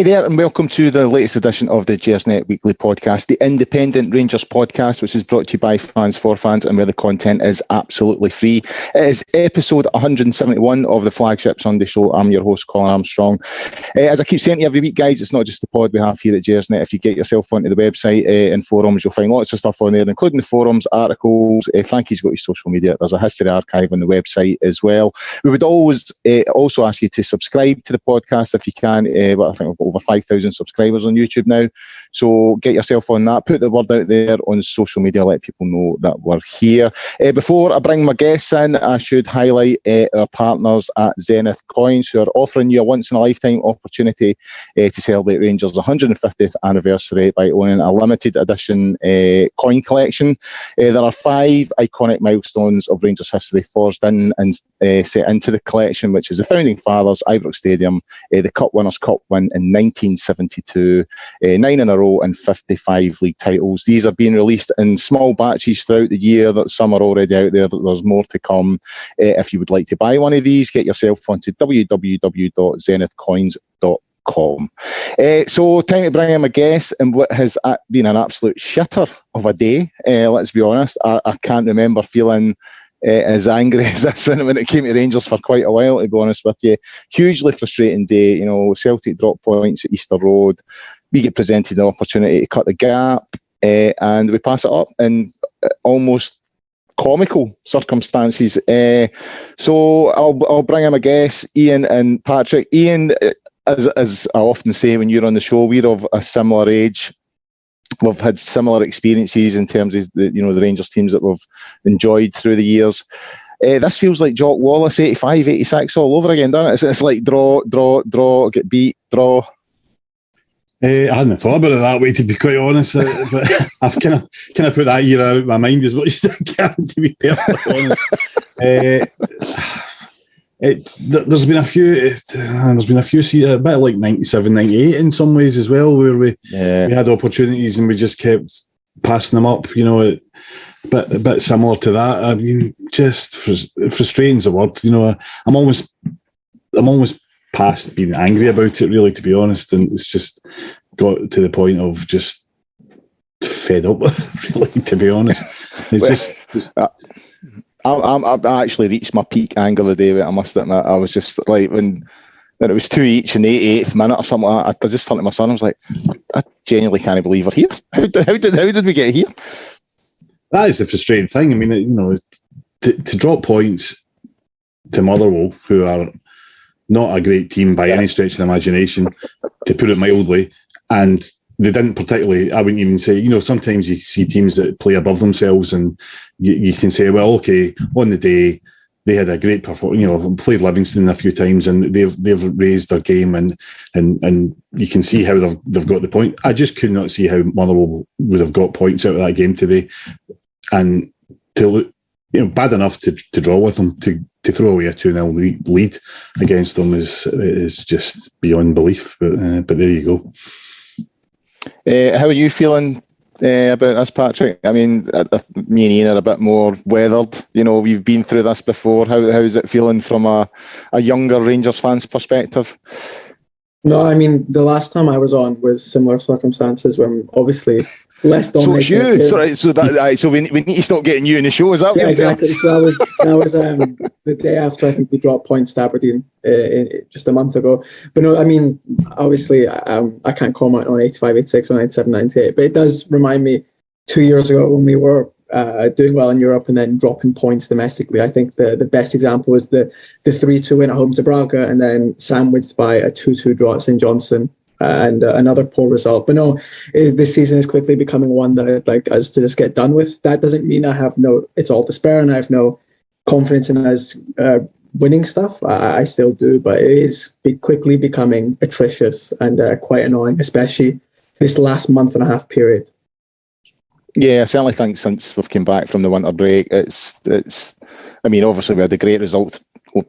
Hi there, and welcome to the latest edition of the Gersnet Weekly Podcast, the independent Rangers podcast, which is brought to you by fans for fans and where the content is absolutely free. It is episode 171 of the flagship Sunday show. I'm your host, Colin Armstrong. As I keep saying to you every week, guys, it's not just the pod we have here at Gersnet. If you get yourself onto the website and forums, you'll find lots of stuff on there, including the forums, articles. Frankie's got his social media. There's a history archive on the website as well. We would always also ask you to subscribe to the podcast if you can. But I think we've got over 5,000 subscribers on YouTube now. So get yourself on that. Put the word out there on social media. Let people know that we're here. Before I bring my guests in, I should highlight our partners at Gersnet Coins, who are offering you a once-in-a-lifetime opportunity to celebrate Rangers' 150th anniversary by owning a limited edition coin collection. There are 5 iconic milestones of Rangers history forged in and set into the collection, which is the founding fathers, Ibrox Stadium, the Cup Winners' Cup win in 1972, 9 in a row and 55 league titles. These are being released in small batches throughout the year. That some are already out there, but there's more to come. If you would like to buy one of these, get yourself onto www.gersnetcoins.com. So time to bring in my guest, and what has been an absolute shitter of a day. Let's be honest, I can't remember feeling as angry as this when it came to Rangers for quite a while, to be honest with you. Hugely frustrating day. You know, Celtic drop points at Easter Road. We get presented an opportunity to cut the gap, and we pass it up in almost comical circumstances. So I'll bring in my guests, Iain and Patrick. Iain, as I often say when you're on the show, we're of a similar age. We've had similar experiences in terms of the Rangers teams that we've enjoyed through the years. This feels like Jock Wallace 85, 86 all over again, doesn't it? It's like draw, get beat, draw. I hadn't thought about it that way, to be quite honest, but I've kind of put that year out of my mind as much as I can, to be perfectly honest. There's been a few a bit like 97, 98 in some ways as well, where we had opportunities and we just kept passing them up. You know, a bit similar to that. I mean, just frustrating's the word. You know, I'm almost past being angry about it, really, to be honest, and it's just got to the point of just fed up with it, really, to be honest. It's I actually reached my peak anger the day, I must admit. I was just like, when it was 2 each in the 88th minute or something like that, I just turned to my son, I was like, I genuinely can't believe we're here. How did we get here? That is the frustrating thing. I mean, you know, to drop points to Motherwell, who are not a great team by any stretch of the imagination, to put it mildly, and they didn't particularly, I wouldn't even say, you know, sometimes you see teams that play above themselves and you can say, well, okay, on the day, they had a great performance, you know, played Livingston a few times and they've raised their game and you can see how they've got the point. I just could not see how Motherwell would have got points out of that game today. And to look, you know, bad enough to draw with them, to throw away a 2-0 lead against them is just beyond belief. But there you go. How are you feeling about this, Patrick? I mean, me and Iain are a bit more weathered. You know, we've been through this before. How's it feeling from a younger Rangers fan's perspective? No, I mean, the last time I was on was similar circumstances when obviously less dominating. So it's you. So we need to stop getting you in the show. Is that? Yeah, exactly. So that was the day after I think we dropped points to Aberdeen just a month ago. But no, I mean, obviously I can't comment on 85, 86 or 97, 98, but it does remind me 2 years ago when we were doing well in Europe and then dropping points domestically. I think the best example was the 3-2 win at home to Braga and then sandwiched by a 2-2 draw at St Johnstone. And another poor result. But no, this season is quickly becoming one that I'd like us to just get done with. That doesn't mean it's all despair and I have no confidence in us winning stuff. I still do, but it is quickly becoming atrocious and quite annoying, especially this last month and a half period. Yeah, I certainly think since we've come back from the winter break, it's. I mean, obviously we had a great result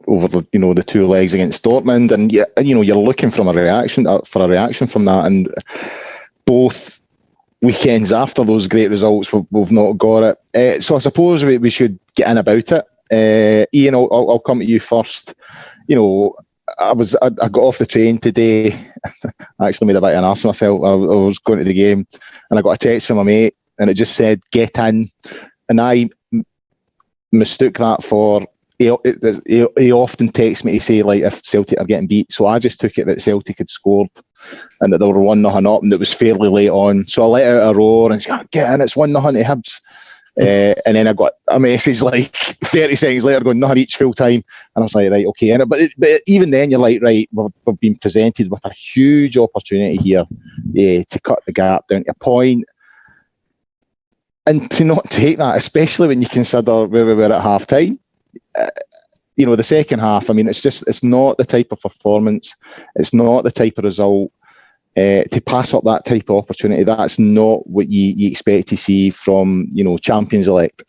over the 2 legs against Dortmund, and you're looking for a reaction from that, and both weekends after those great results we've not got it. So I suppose we should get in about it. Iain, I'll come to you first. You know, I got off the train today. I actually made a bit of an arse of myself. I was going to the game, and I got a text from my mate, and it just said "get in," and I mistook that for. He often texts me to say like if Celtic are getting beat, so I just took it that Celtic had scored and that they were 1-0 up, and it was fairly late on. So I let out a roar and said, "Get in! It's 1-0 to Hibs." And then I got a message like 30 seconds later going, "Nothing each full time," and I was like, right, okay. But even then, you're like, right, we've been presented with a huge opportunity here to cut the gap down to a point. And to not take that, especially when you consider where we were at half time. The second half, I mean, it's not the type of performance, it's not the type of result to pass up that type of opportunity. That's not what you expect to see from, champions elect.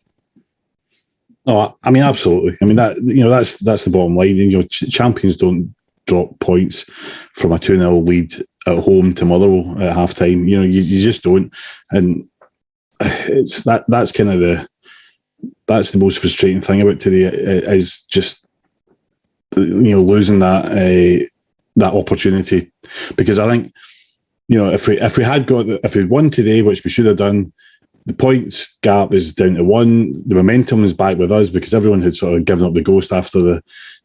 Oh, I mean, absolutely. I mean, that's the bottom line. Champions don't drop points from a 2-0 lead at home to Motherwell at half time. You just don't. And it's that's kind of that's the most frustrating thing about today, is just losing that opportunity. Because I think if we won today, which we should have done, the points gap is down to 1. The momentum is back with us because everyone had sort of given up the ghost after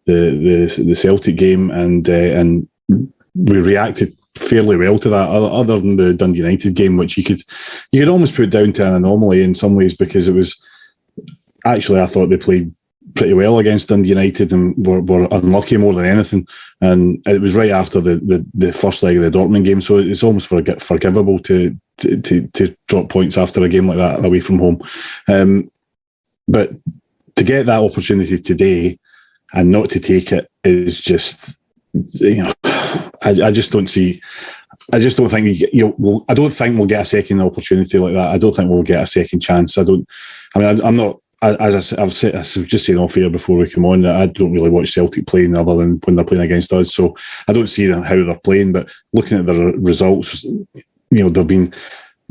the Celtic game, and we reacted fairly well to that, other than the Dundee United game, which you could almost put down to an anomaly in some ways, because it was. Actually, I thought they played pretty well against Dundee United and were unlucky more than anything. And it was right after the first leg of the Dortmund game, so it's almost forgivable to drop points after a game like that away from home. But to get that opportunity today and not to take it is just, I just don't see. I just don't think I don't think we'll get a second opportunity like that. I don't think we'll get a second chance. I'm not. As I was just saying off air before we come on, I don't really watch Celtic playing other than when they're playing against us. So I don't see how they're playing. But looking at their results, they've been.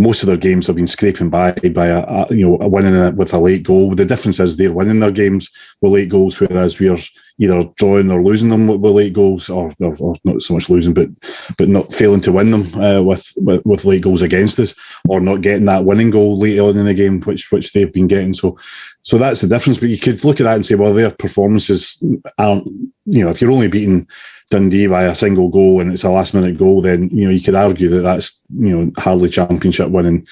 Most of their games have been scraping by a winning with a late goal. The difference is they're winning their games with late goals, whereas we're either drawing or losing them with late goals, or not so much losing, but not failing to win them with late goals against us, or not getting that winning goal late on in the game, which they've been getting. So that's the difference. But you could look at that and say, well, their performances aren't. If you're only beating Dundee by a single goal and it's a last minute goal, then you could argue that that's hardly championship winning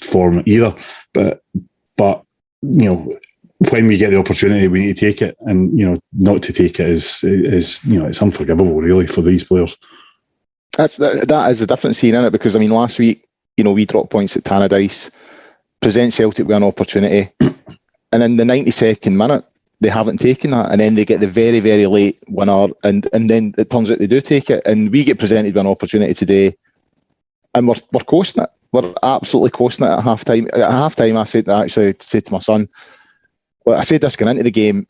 form either. But when we get the opportunity, we need to take it, and not to take it is it's unforgivable really for these players. That is the difference here, isn't it? Because last week we dropped points at Tannadice, present Celtic with an opportunity, and in the 92nd minute. They haven't taken that, and then they get the very, very late winner, and then it turns out they do take it, and we get presented with an opportunity today, and we're coasting it. We're absolutely coasting it at half time. At half time, I said to my son, well, I said this going into the game,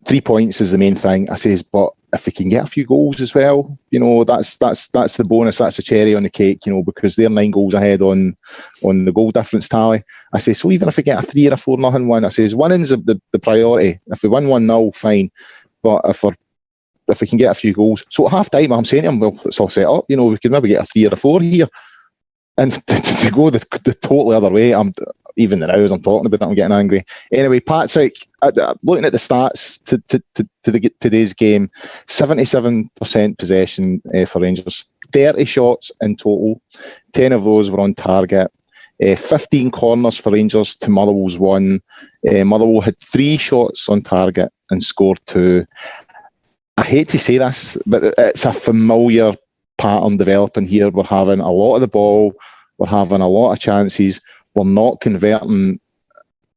3 points is the main thing. I says, but if we can get a few goals as well, that's the bonus, that's the cherry on the cake, because they're 9 goals ahead on the goal difference tally. I say, so even if we get a 3 or a 4-0 win, I says, winning's the priority. If we win 1-0, fine. But if we can get a few goals. So at half time, I'm saying to him, well, it's all set up. We could maybe get a 3 or a 4 here. And to go the totally other way, even now as I'm talking about it, I'm getting angry. Anyway, Patrick, looking at the stats to today's game, 77% possession for Rangers, 30 shots in total, 10 of those were on target, 15 corners for Rangers to Motherwell's 1. Motherwell had 3 shots on target and scored 2. I hate to say this, but it's a familiar pattern developing here. We're having a lot of the ball, we're having a lot of chances, we're not converting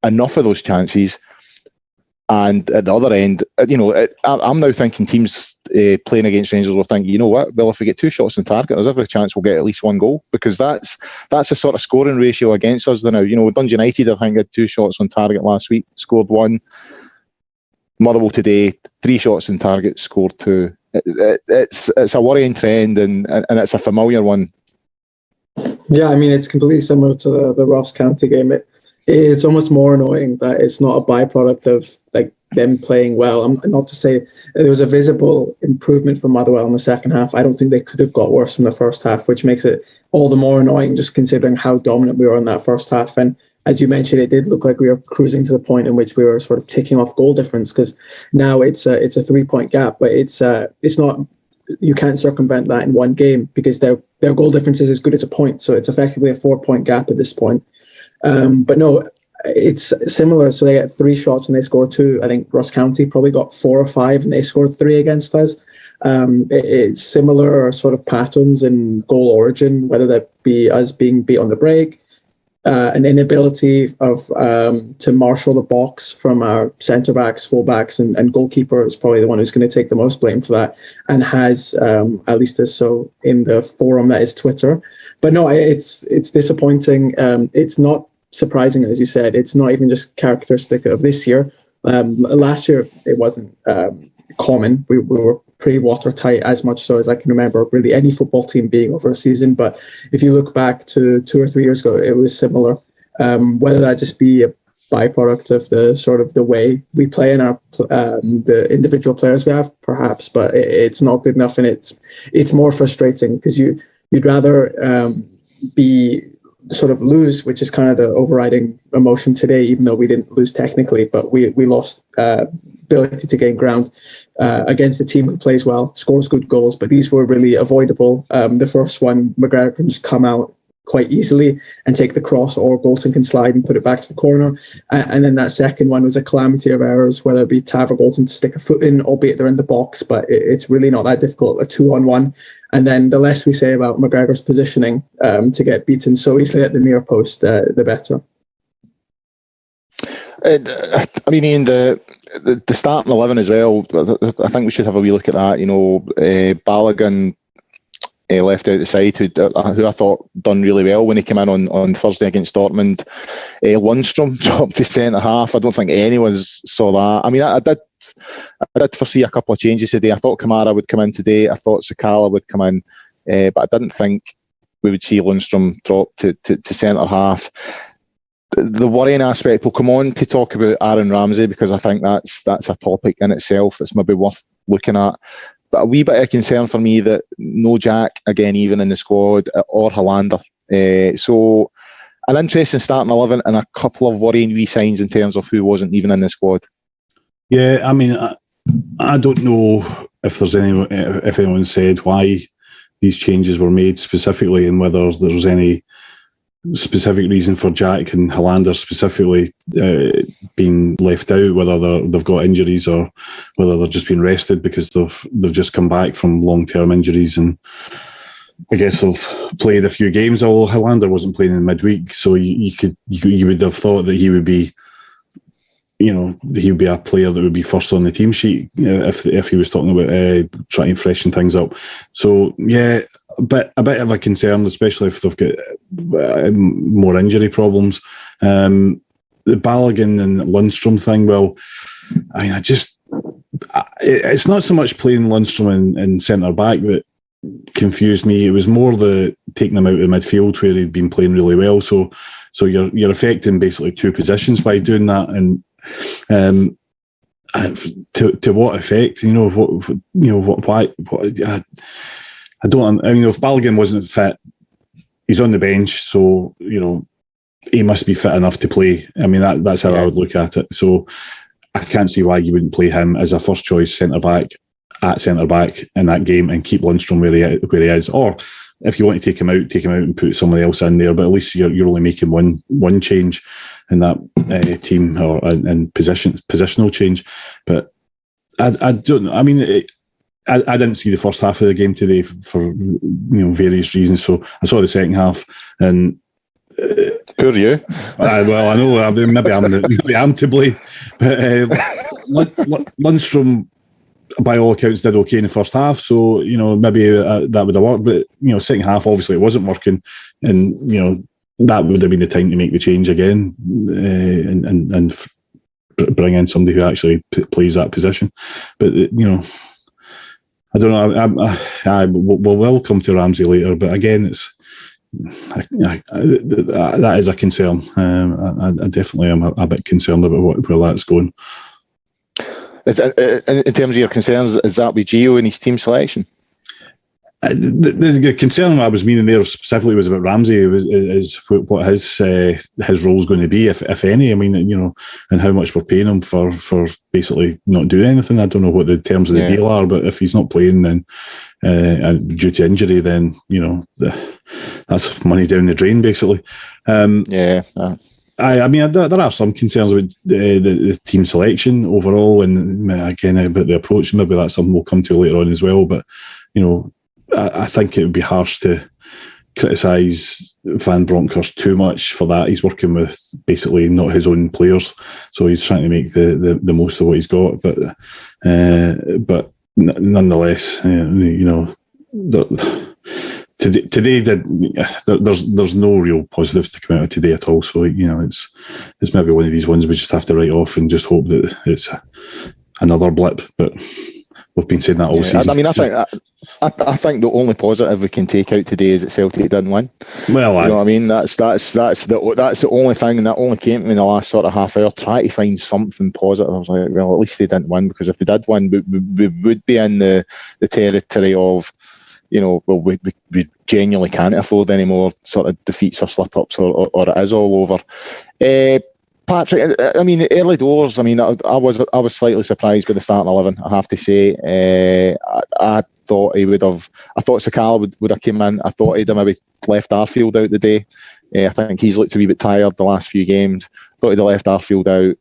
enough of those chances, and at the other end, I'm now thinking teams playing against Rangers will think, you know what, well, if we get 2 shots on target, there's every chance we'll get at least 1 goal, because that's the sort of scoring ratio against us now. Dundee United, I think, had 2 shots on target last week, scored 1. Motherwell today, 3 shots on target, scored 2. It's a worrying trend, and it's a familiar one. Yeah, it's completely similar to the Ross County game. It's almost more annoying that it's not a byproduct of them playing well. Not to say there was a visible improvement from Motherwell in the second half. I don't think they could have got worse from the first half, which makes it all the more annoying just considering how dominant we were in that first half. And as you mentioned, it did look like we were cruising to the point in which we were sort of ticking off goal difference, because now it's a 3-point gap, but it's not. You can't circumvent that in one game because their goal difference is as good as a point. So it's effectively a 4-point gap at this point. But no, it's similar. So they get 3 shots and they score 2. I think Ross County probably got 4 or 5 and they scored 3 against us. It's similar sort of patterns in goal origin, whether that be us being beat on the break, an inability of to marshal the box from our centre backs, full backs, and goalkeeper is probably the one who's going to take the most blame for that, and has at least as so in the forum that is Twitter. But no, it's disappointing. It's not surprising, as you said. It's not even just characteristic of this year. Last year it wasn't common. We were pretty watertight, as much so as I can remember really any football team being over a season. But if you look back to 2 or 3 years ago, it was similar. Whether that just be a byproduct of the sort of the way we play and our the individual players we have, perhaps, but it's not good enough, and it's more frustrating because you'd rather be sort of lose, which is kind of the overriding emotion today, even though we didn't lose technically, but we lost ability to gain ground against a team who plays well, scores good goals, but these were really avoidable. The first one, McGregor can just come out quite easily and take the cross, or Golton can slide and put it back to the corner. And then that second one was a calamity of errors, whether it be Tav or Golton to stick a foot in, albeit they're in the box, but it's really not that difficult, a 2-on-1. And then the less we say about McGregor's positioning to get beaten so easily at the near post, the better. I mean, Ian, the starting 11 as well, I think we should have a wee look at that. You know, Balogun left out the side, who I thought done really well when he came in on Thursday against Dortmund. Lundstrom dropped to centre half. I don't think anyone saw that. I mean, I did foresee a couple of changes today. I thought Kamara would come in today. I thought Sakala would come in, but I didn't think we would see Lundstrom drop to centre half. The worrying aspect, we'll come on to talk about Aaron Ramsey, because I think that's a topic in itself that's maybe worth looking at. But a wee bit of concern for me that no Jack again, even in the squad, or Hollander. So an interesting starting 11 and a couple of worrying wee signs in terms of who wasn't even in the squad. Yeah, I mean, I don't know if anyone said why these changes were made specifically, and whether there's any specific reason for Jack and Hollander specifically being left out, whether they've got injuries or whether they're just being rested because they've just come back from long-term injuries, and I guess they've played a few games. Although Hollander wasn't playing in midweek, so you would have thought that he would be, you know, he would be a player that would be first on the team sheet if he was talking about trying to freshen things up. So yeah, a bit of a concern, especially if they've got more injury problems. The Balogun and Lundstrom thing, well, I mean, it's not so much playing Lundstrom in centre back that confused me. It was more the taking him out of midfield where he'd been playing really well. So you're affecting basically 2 positions by doing that, and to what effect? You know, why? I don't. I mean, if Balogun wasn't fit, he's on the bench, so you know he must be fit enough to play. I mean, that's how I would look at it. So I can't see why you wouldn't play him as a first choice centre back in that game and keep Lundstrom where he is. Or if you want to take him out and put somebody else in there. But at least you're only making one change in that team, or in positional change. But I don't know. I mean, I didn't see the first half of the game today for various reasons. So I saw the second half, and who are you? Well, I know maybe I'm to blame, but Lundstrom, by all accounts, did okay in the first half. So maybe that would have worked. But second half, obviously, it wasn't working, and that would have been the time to make the change again, and bring in somebody who actually plays that position. But I don't know. We'll come to Ramsey later, but again, that is a concern. I definitely am a bit concerned about where that's going. In terms of your concerns, is that with Gio and his team selection? The concern I was meaning there specifically was about Ramsey. Is what his role is going to be, if any. I mean, and how much we're paying him for basically not doing anything. I don't know what the terms of the deal are, but if he's not playing, then due to injury, then that's money down the drain, basically. I mean, there are some concerns about the team selection overall, and again about the approach. Maybe that's something we'll come to later on as well. But I think it would be harsh to criticise Van Bronckhorst too much for that. He's working with basically not his own players, so he's trying to make the most of what he's got. But nonetheless, today there's no real positives to come out of today at all. So it's maybe one of these ones we just have to write off and just hope that it's another blip. But we've been saying that all season. I mean, I think the only positive we can take out today is that Celtic didn't win. Well, you know what I mean? That's the only thing, and that only came to me in the last sort of half hour. Try to find something positive. I was like, well, at least they didn't win, because if they did win, we would be in the territory of, we genuinely can't afford any more sort of defeats or slip-ups, or it is all over. Patrick, I mean, early doors, I mean, I was slightly surprised by the starting 11, I have to say. I thought Sakala would have come in. I thought he'd have maybe left Arfield out the day. I think he's looked a wee bit tired the last few games. Thought he'd have left Arfield out.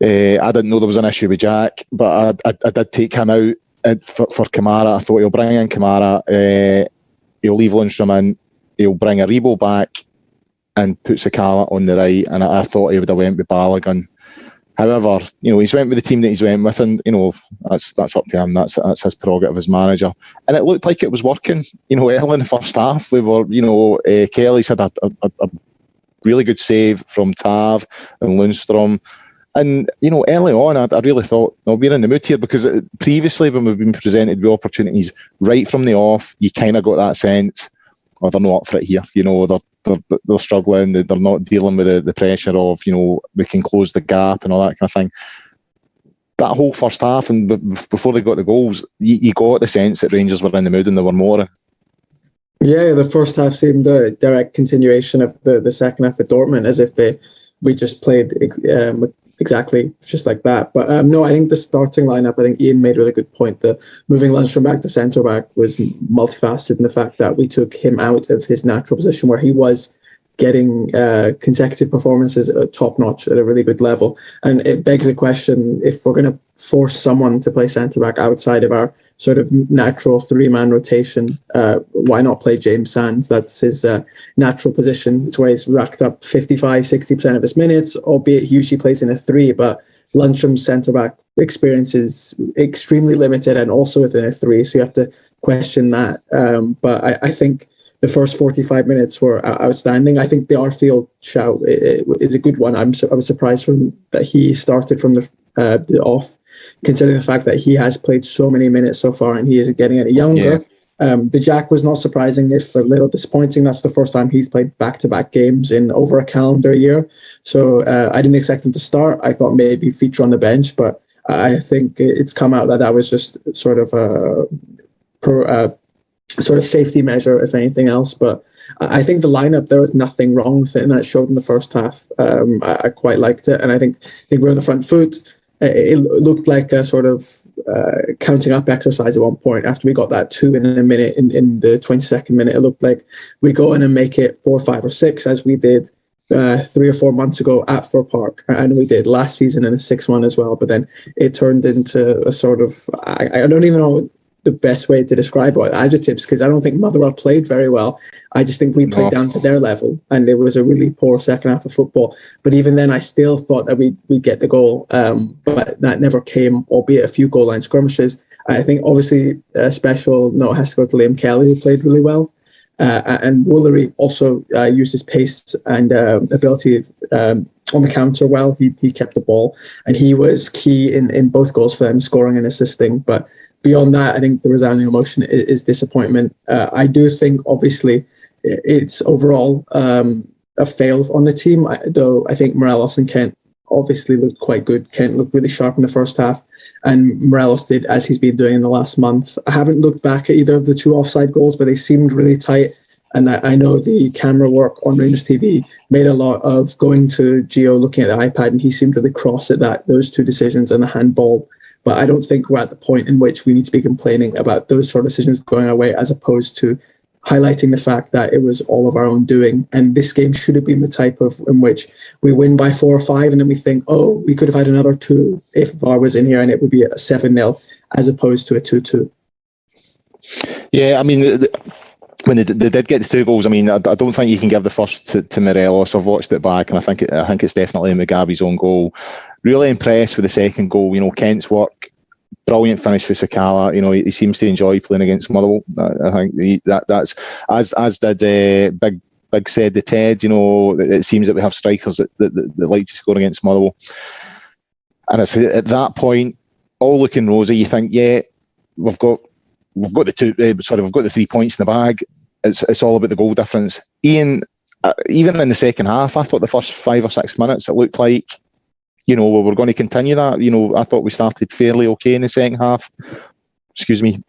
I didn't know there was an issue with Jack, but I did take him out for Kamara. I thought he'll bring in Kamara. He'll leave Lundstram in. He'll bring Aribo back and put Sakala on the right, and I thought he would have went with Balogun. However, he's went with the team that he's went with, and that's up to him. That's his prerogative as manager. And it looked like it was working. Early in the first half, we were, Kelly's had a really good save from Tav and Lundstram. And, early on, I really thought, we're in the mood here, because previously when we've been presented with opportunities right from the off, you kind of got that sense, they're not up for it here. They're struggling. They're not dealing with the pressure of, we can close the gap and all that kind of thing. That whole first half, and before they got the goals, you got the sense that Rangers were in the mood and they were more. Yeah, the first half seemed a direct continuation of the second half at Dortmund, as if we just played exactly just like that. But no, I think the starting lineup, I think Iain made a really good point. The moving Lundstram back to centre back was multifaceted in the fact that we took him out of his natural position where he was getting consecutive performances at top notch at a really good level. And it begs the question, if we're going to force someone to play centre back outside of our sort of natural 3-man rotation, why not play James Sands? That's his natural position. It's where he's racked up 55-60% of his minutes, albeit he usually plays in a 3, but Lundstram's centre-back experience is extremely limited and also within a 3, so you have to question that. But I think the first 45 minutes were outstanding. I think the Arfield shout is a good one. I was surprised that he started from the off, considering the fact that he has played so many minutes so far and he isn't getting any younger. Yeah. The Jack was not surprising, if a little disappointing. That's the first time he's played back-to-back games in over a calendar year. So I didn't expect him to start. I thought maybe feature on the bench, but I think it's come out that was just sort of a sort of safety measure, if anything else. But I think the lineup, there was nothing wrong with it, and that showed in the first half. I quite liked it, and I think we're on the front foot. It looked like a sort of counting up exercise at one point. After we got that 2 in a minute, in the 22nd minute, it looked like we go in and make it 4, 5 or 6, as we did 3 or 4 months ago at Fir Park, and we did last season in a 6-1 as well. But then it turned into a sort of, I don't even know the best way to describe it, adjectives, because I don't think Motherwell played very well. I just think we played down to their level, and it was a really poor second half of football. But even then, I still thought that we'd get the goal, but that never came, albeit a few goal line skirmishes. I think obviously a special note has to go to Liam Kelly, who played really well, and Woolery also used his pace and ability on the counter well. He kept the ball, and he was key in both goals for them, scoring and assisting. But beyond that, I think the resounding emotion is disappointment. I do think, obviously, it's overall a fail on the team, though I think Morelos and Kent obviously looked quite good. Kent looked really sharp in the first half, and Morelos did as he's been doing in the last month. I haven't looked back at either of the 2 offside goals, but they seemed really tight. And I know the camera work on Rangers TV made a lot of going to Gio, looking at the iPad, and he seemed really cross at those 2 decisions and the handball. But I don't think we're at the point in which we need to be complaining about those sort of decisions going our way, as opposed to highlighting the fact that it was all of our own doing. And this game should have been the type of in which we win by 4 or 5, and then we think, oh, we could have had another 2 if VAR was in here, and it would be a 7-0 as opposed to a 2-2. Yeah, I mean, when they did get the 2 goals, I mean, I don't think you can give the first to Morelos. I've watched it back, and I think it's definitely Mugabe's own goal. Really impressed with the second goal. You know, Kent's work, brilliant finish for Sakala. You know, he seems to enjoy playing against Motherwell. I think that's as did Big said the Ted. You know, it seems that we have strikers that like to score against Motherwell, and it's at that point all looking rosy. You think, yeah, we've got the 3 points in the bag. It's all about the goal difference. Iain, even in the second half, I thought the first 5 or 6 minutes it looked like, you know, we were going to continue that. You know, I thought we started fairly okay in the second half. Excuse me.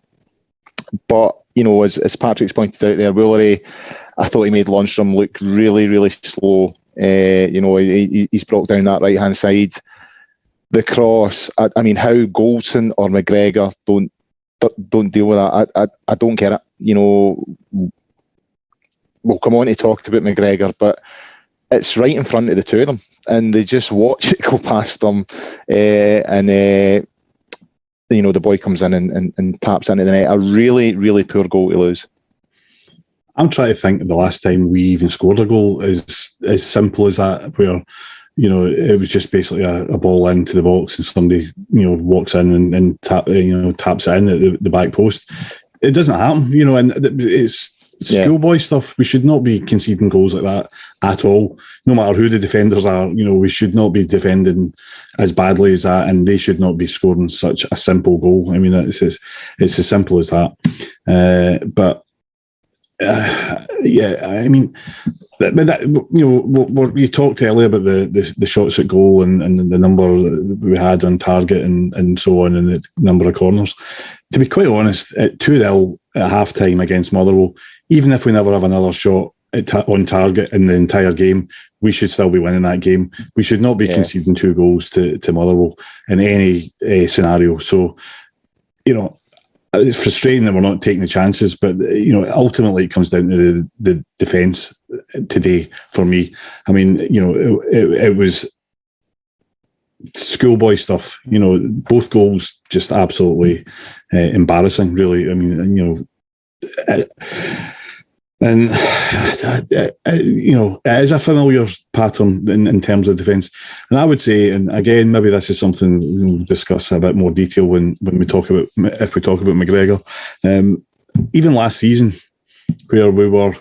But, you know, as Patrick's pointed out there, Woolery, I thought he made Lundstrom look really, really slow. You know, he's brought down that right-hand side. The cross, I mean, how Goldson or McGregor don't deal with that. I don't get it. You know, we'll come on to talk about McGregor, but it's right in front of the 2 of them, and they just watch it go past them, and you know, the boy comes in and taps into the net. A really, really poor goal to lose. I'm trying to think of the last time we even scored a goal as simple as that, where, you know, it was just basically a ball into the box and somebody, you know, walks in and taps it in at the back post. It doesn't happen, you know, and it's schoolboy stuff. We should not be conceding goals like that at all. No matter who the defenders are, you know, we should not be defending as badly as that, and they should not be scoring such a simple goal. I mean, it's as simple as that. Yeah, I mean, but that, you know, you talked earlier about the shots at goal and the number that we had on target and so on, and the number of corners. To be quite honest, at 2-0 at half time against Motherwell, even if we never have another shot on target in the entire game, we should still be winning that game. We should not be conceding 2 goals to Motherwell in any scenario. So, you know, it's frustrating that we're not taking the chances, but, you know, ultimately it comes down to the defence today for me. I mean, you know, it was schoolboy stuff. You know, both goals just absolutely embarrassing, really. I mean, you know, and you know, it is a familiar pattern in terms of defence. And I would say, and again, maybe this is something we'll discuss a bit more detail when we talk about McGregor. Even last season, where we were,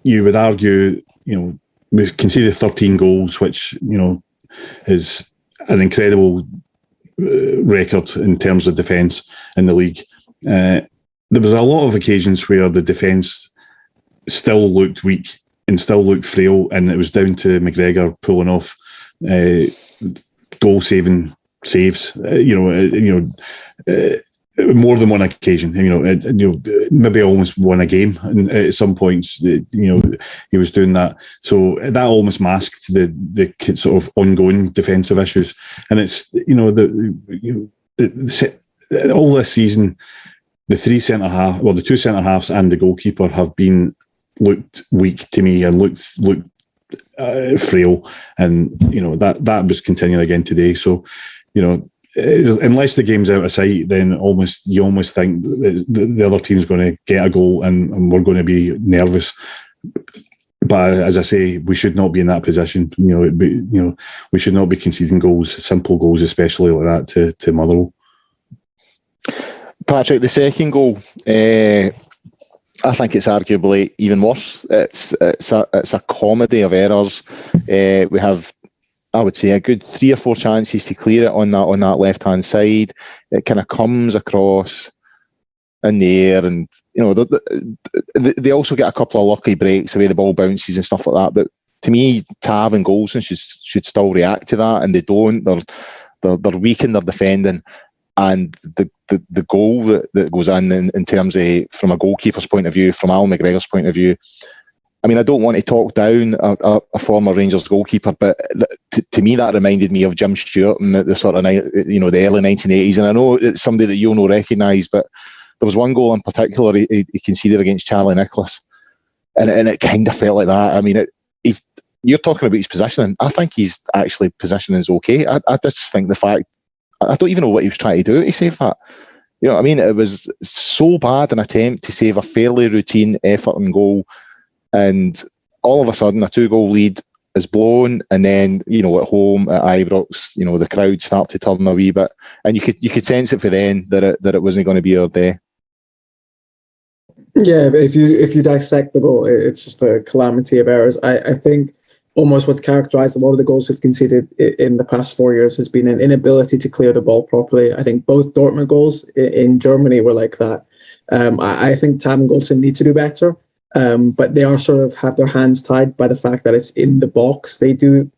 you would argue, you know, we conceded 13 goals, which, you know, is an incredible record in terms of defence in the league. There was a lot of occasions where the defence still looked weak and still looked frail, and it was down to McGregor pulling off goal-saving saves. More than one occasion. Maybe almost won a game, and at some points, he was doing that. So that almost masked the sort of ongoing defensive issues. And it's all this season, the two centre halves and the goalkeeper have looked weak to me and looked frail, and that was continuing again today. So unless the game's out of sight, then you almost think the other team's going to get a goal and we're going to be nervous. But as I say, we should not be in that position. We should not be conceding goals, simple goals, especially like that to Motherwell. Patrick, the second goal, I think it's arguably even worse. It's a comedy of errors. We have, I would say, a good 3 or 4 chances to clear it on that left hand side. It kind of comes across in the air, and they also get a couple of lucky breaks the way the ball bounces and stuff like that. But to me, Tav and Golson should still react to that, and they don't. They're weak in their defending, and the goal that goes in terms of, from a goalkeeper's point of view, from Al McGregor's point of view. I mean, I don't want to talk down a former Rangers goalkeeper, but to me that reminded me of Jim Stewart in the sort of, the early 1980s. And I know it's somebody that you'll not recognise, but there was one goal in particular he conceded against Charlie Nicholas, and it kind of felt like that. I mean, you're talking about his positioning. I think his actually positioning is okay. I just think the fact, I don't even know what he was trying to do to save that. You know what I mean? It was so bad an attempt to save a fairly routine effort and goal. And all of a sudden, a 2-goal lead is blown, and then at home at Ibrox, the crowd start to turn a wee bit, and you could sense it for then that it wasn't going to be our day. Yeah, if you dissect the goal, it's just a calamity of errors. I think almost what's characterised a lot of the goals we've conceded in the past 4 years has been an inability to clear the ball properly. I think both Dortmund goals in Germany were like that. I think Tav and Golson need to do better. But they are sort of have their hands tied by the fact that it's in the box. They do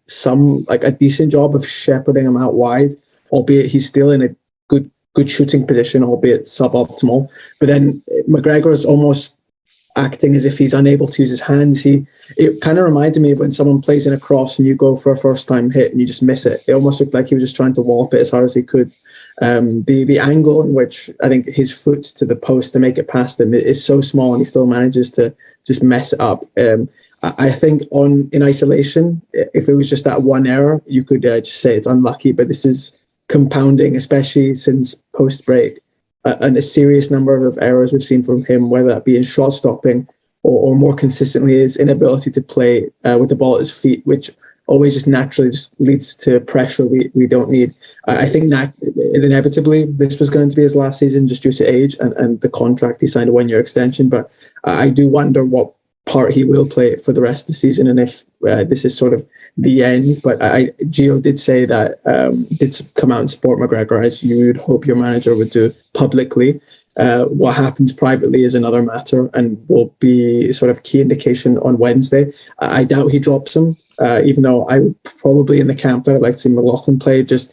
a decent job of shepherding him out wide, albeit he's still in a good shooting position, albeit suboptimal. But then McGregor is almost acting as if he's unable to use his hands. It kind of reminded me of when someone plays in a cross and you go for a first time hit and you just miss it. It almost looked like he was just trying to wallop it as hard as he could. The angle in which I think his foot to the post to make it past him is so small, and he still manages to just mess it up. I think in isolation, if it was just that one error, you could just say it's unlucky. But this is compounding, especially since post break, and a serious number of errors we've seen from him, whether that be in shot stopping or more consistently his inability to play with the ball at his feet, which always just naturally just leads to pressure we don't need. I think that inevitably this was going to be his last season just due to age and the contract. He signed a 1-year extension, but I do wonder what part he will play for the rest of the season, and if this is sort of the end. But Gio did say that, did come out and support McGregor, as you would hope your manager would do publicly. What happens privately is another matter and will be sort of key indication on Wednesday. I doubt he drops him, even though I would probably in the camp that I'd like to see McLaughlin play. Just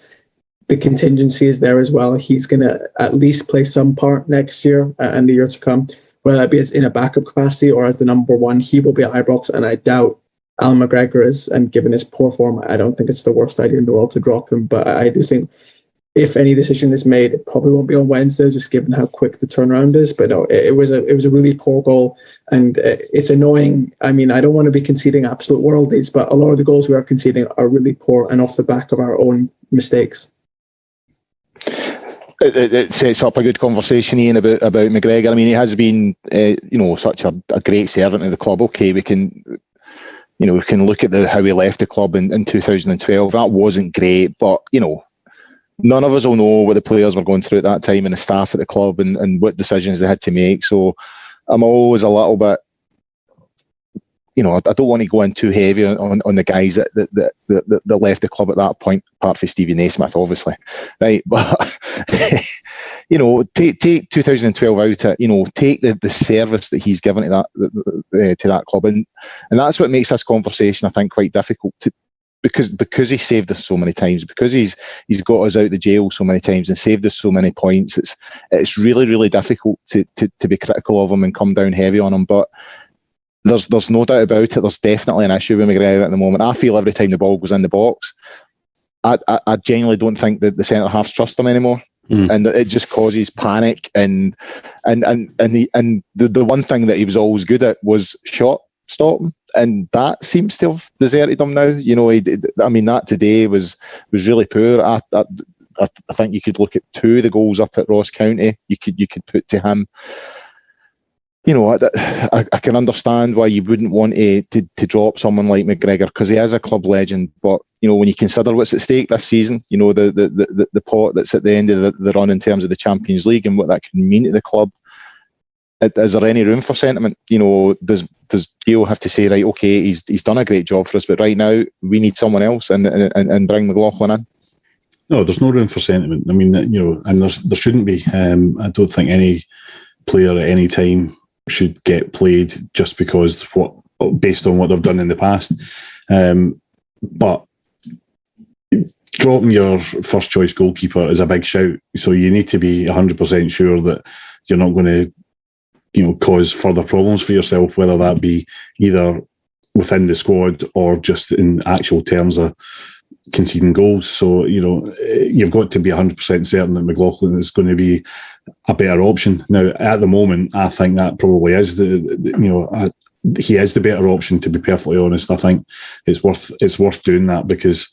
the contingency is there as well. He's going to at least play some part next year and the year to come, whether that be in a backup capacity or as the number one. He will be at Ibrox, and I doubt Al McGregor is. And given his poor form, I don't think it's the worst idea in the world to drop him. But I do think if any decision is made, it probably won't be on Wednesday, just given how quick the turnaround is. But no, it was a really poor goal, and it's annoying. I mean, I don't want to be conceding absolute worldies, but a lot of the goals we are conceding are really poor and off the back of our own mistakes. It sets up a good conversation, Ian, about McGregor. I mean, he has been, such a great servant of the club. Okay, we can look at how he left the club in 2012. That wasn't great, but none of us will know what the players were going through at that time and the staff at the club and what decisions they had to make. So I'm always a little bit, I don't want to go in too heavy on the guys that left the club at that point, apart from Stevie Naismith, obviously, right? But take 2012 out. Take the service that he's given to that club, and that's what makes this conversation, I think, quite difficult because he saved us so many times, because he's got us out of the jail so many times and saved us so many points. It's really, really difficult to be critical of him and come down heavy on him, but. There's no doubt about it. There's definitely an issue with McGregor at the moment. I feel every time the ball goes in the box, I genuinely don't think that the centre halves trust him anymore, and it just causes panic. And the one thing that he was always good at was shot stopping, and that seems to have deserted him now. That today was really poor. I think you could look at 2 of the goals up at Ross County. You could put to him. I can understand why you wouldn't want to drop someone like McGregor, because he is a club legend. But when you consider what's at stake this season, the pot that's at the end of the run in terms of the Champions League and what that can mean to the club, is there any room for sentiment? Does Gio have to say, right, okay, he's done a great job for us, but right now we need someone else and bring McLaughlin in? No, there's no room for sentiment. I mean, and there shouldn't be. I don't think any player at any time should get played just because based on what they've done in the past. But dropping your first choice goalkeeper is a big shout. So you need to be 100% sure that you're not going to, cause further problems for yourself, whether that be either within the squad or just in actual terms of conceding goals. So, you've got to be 100% certain that McLaughlin is going to be a better option. Now, at the moment, I think that probably is he is the better option, to be perfectly honest. I think it's worth doing that, because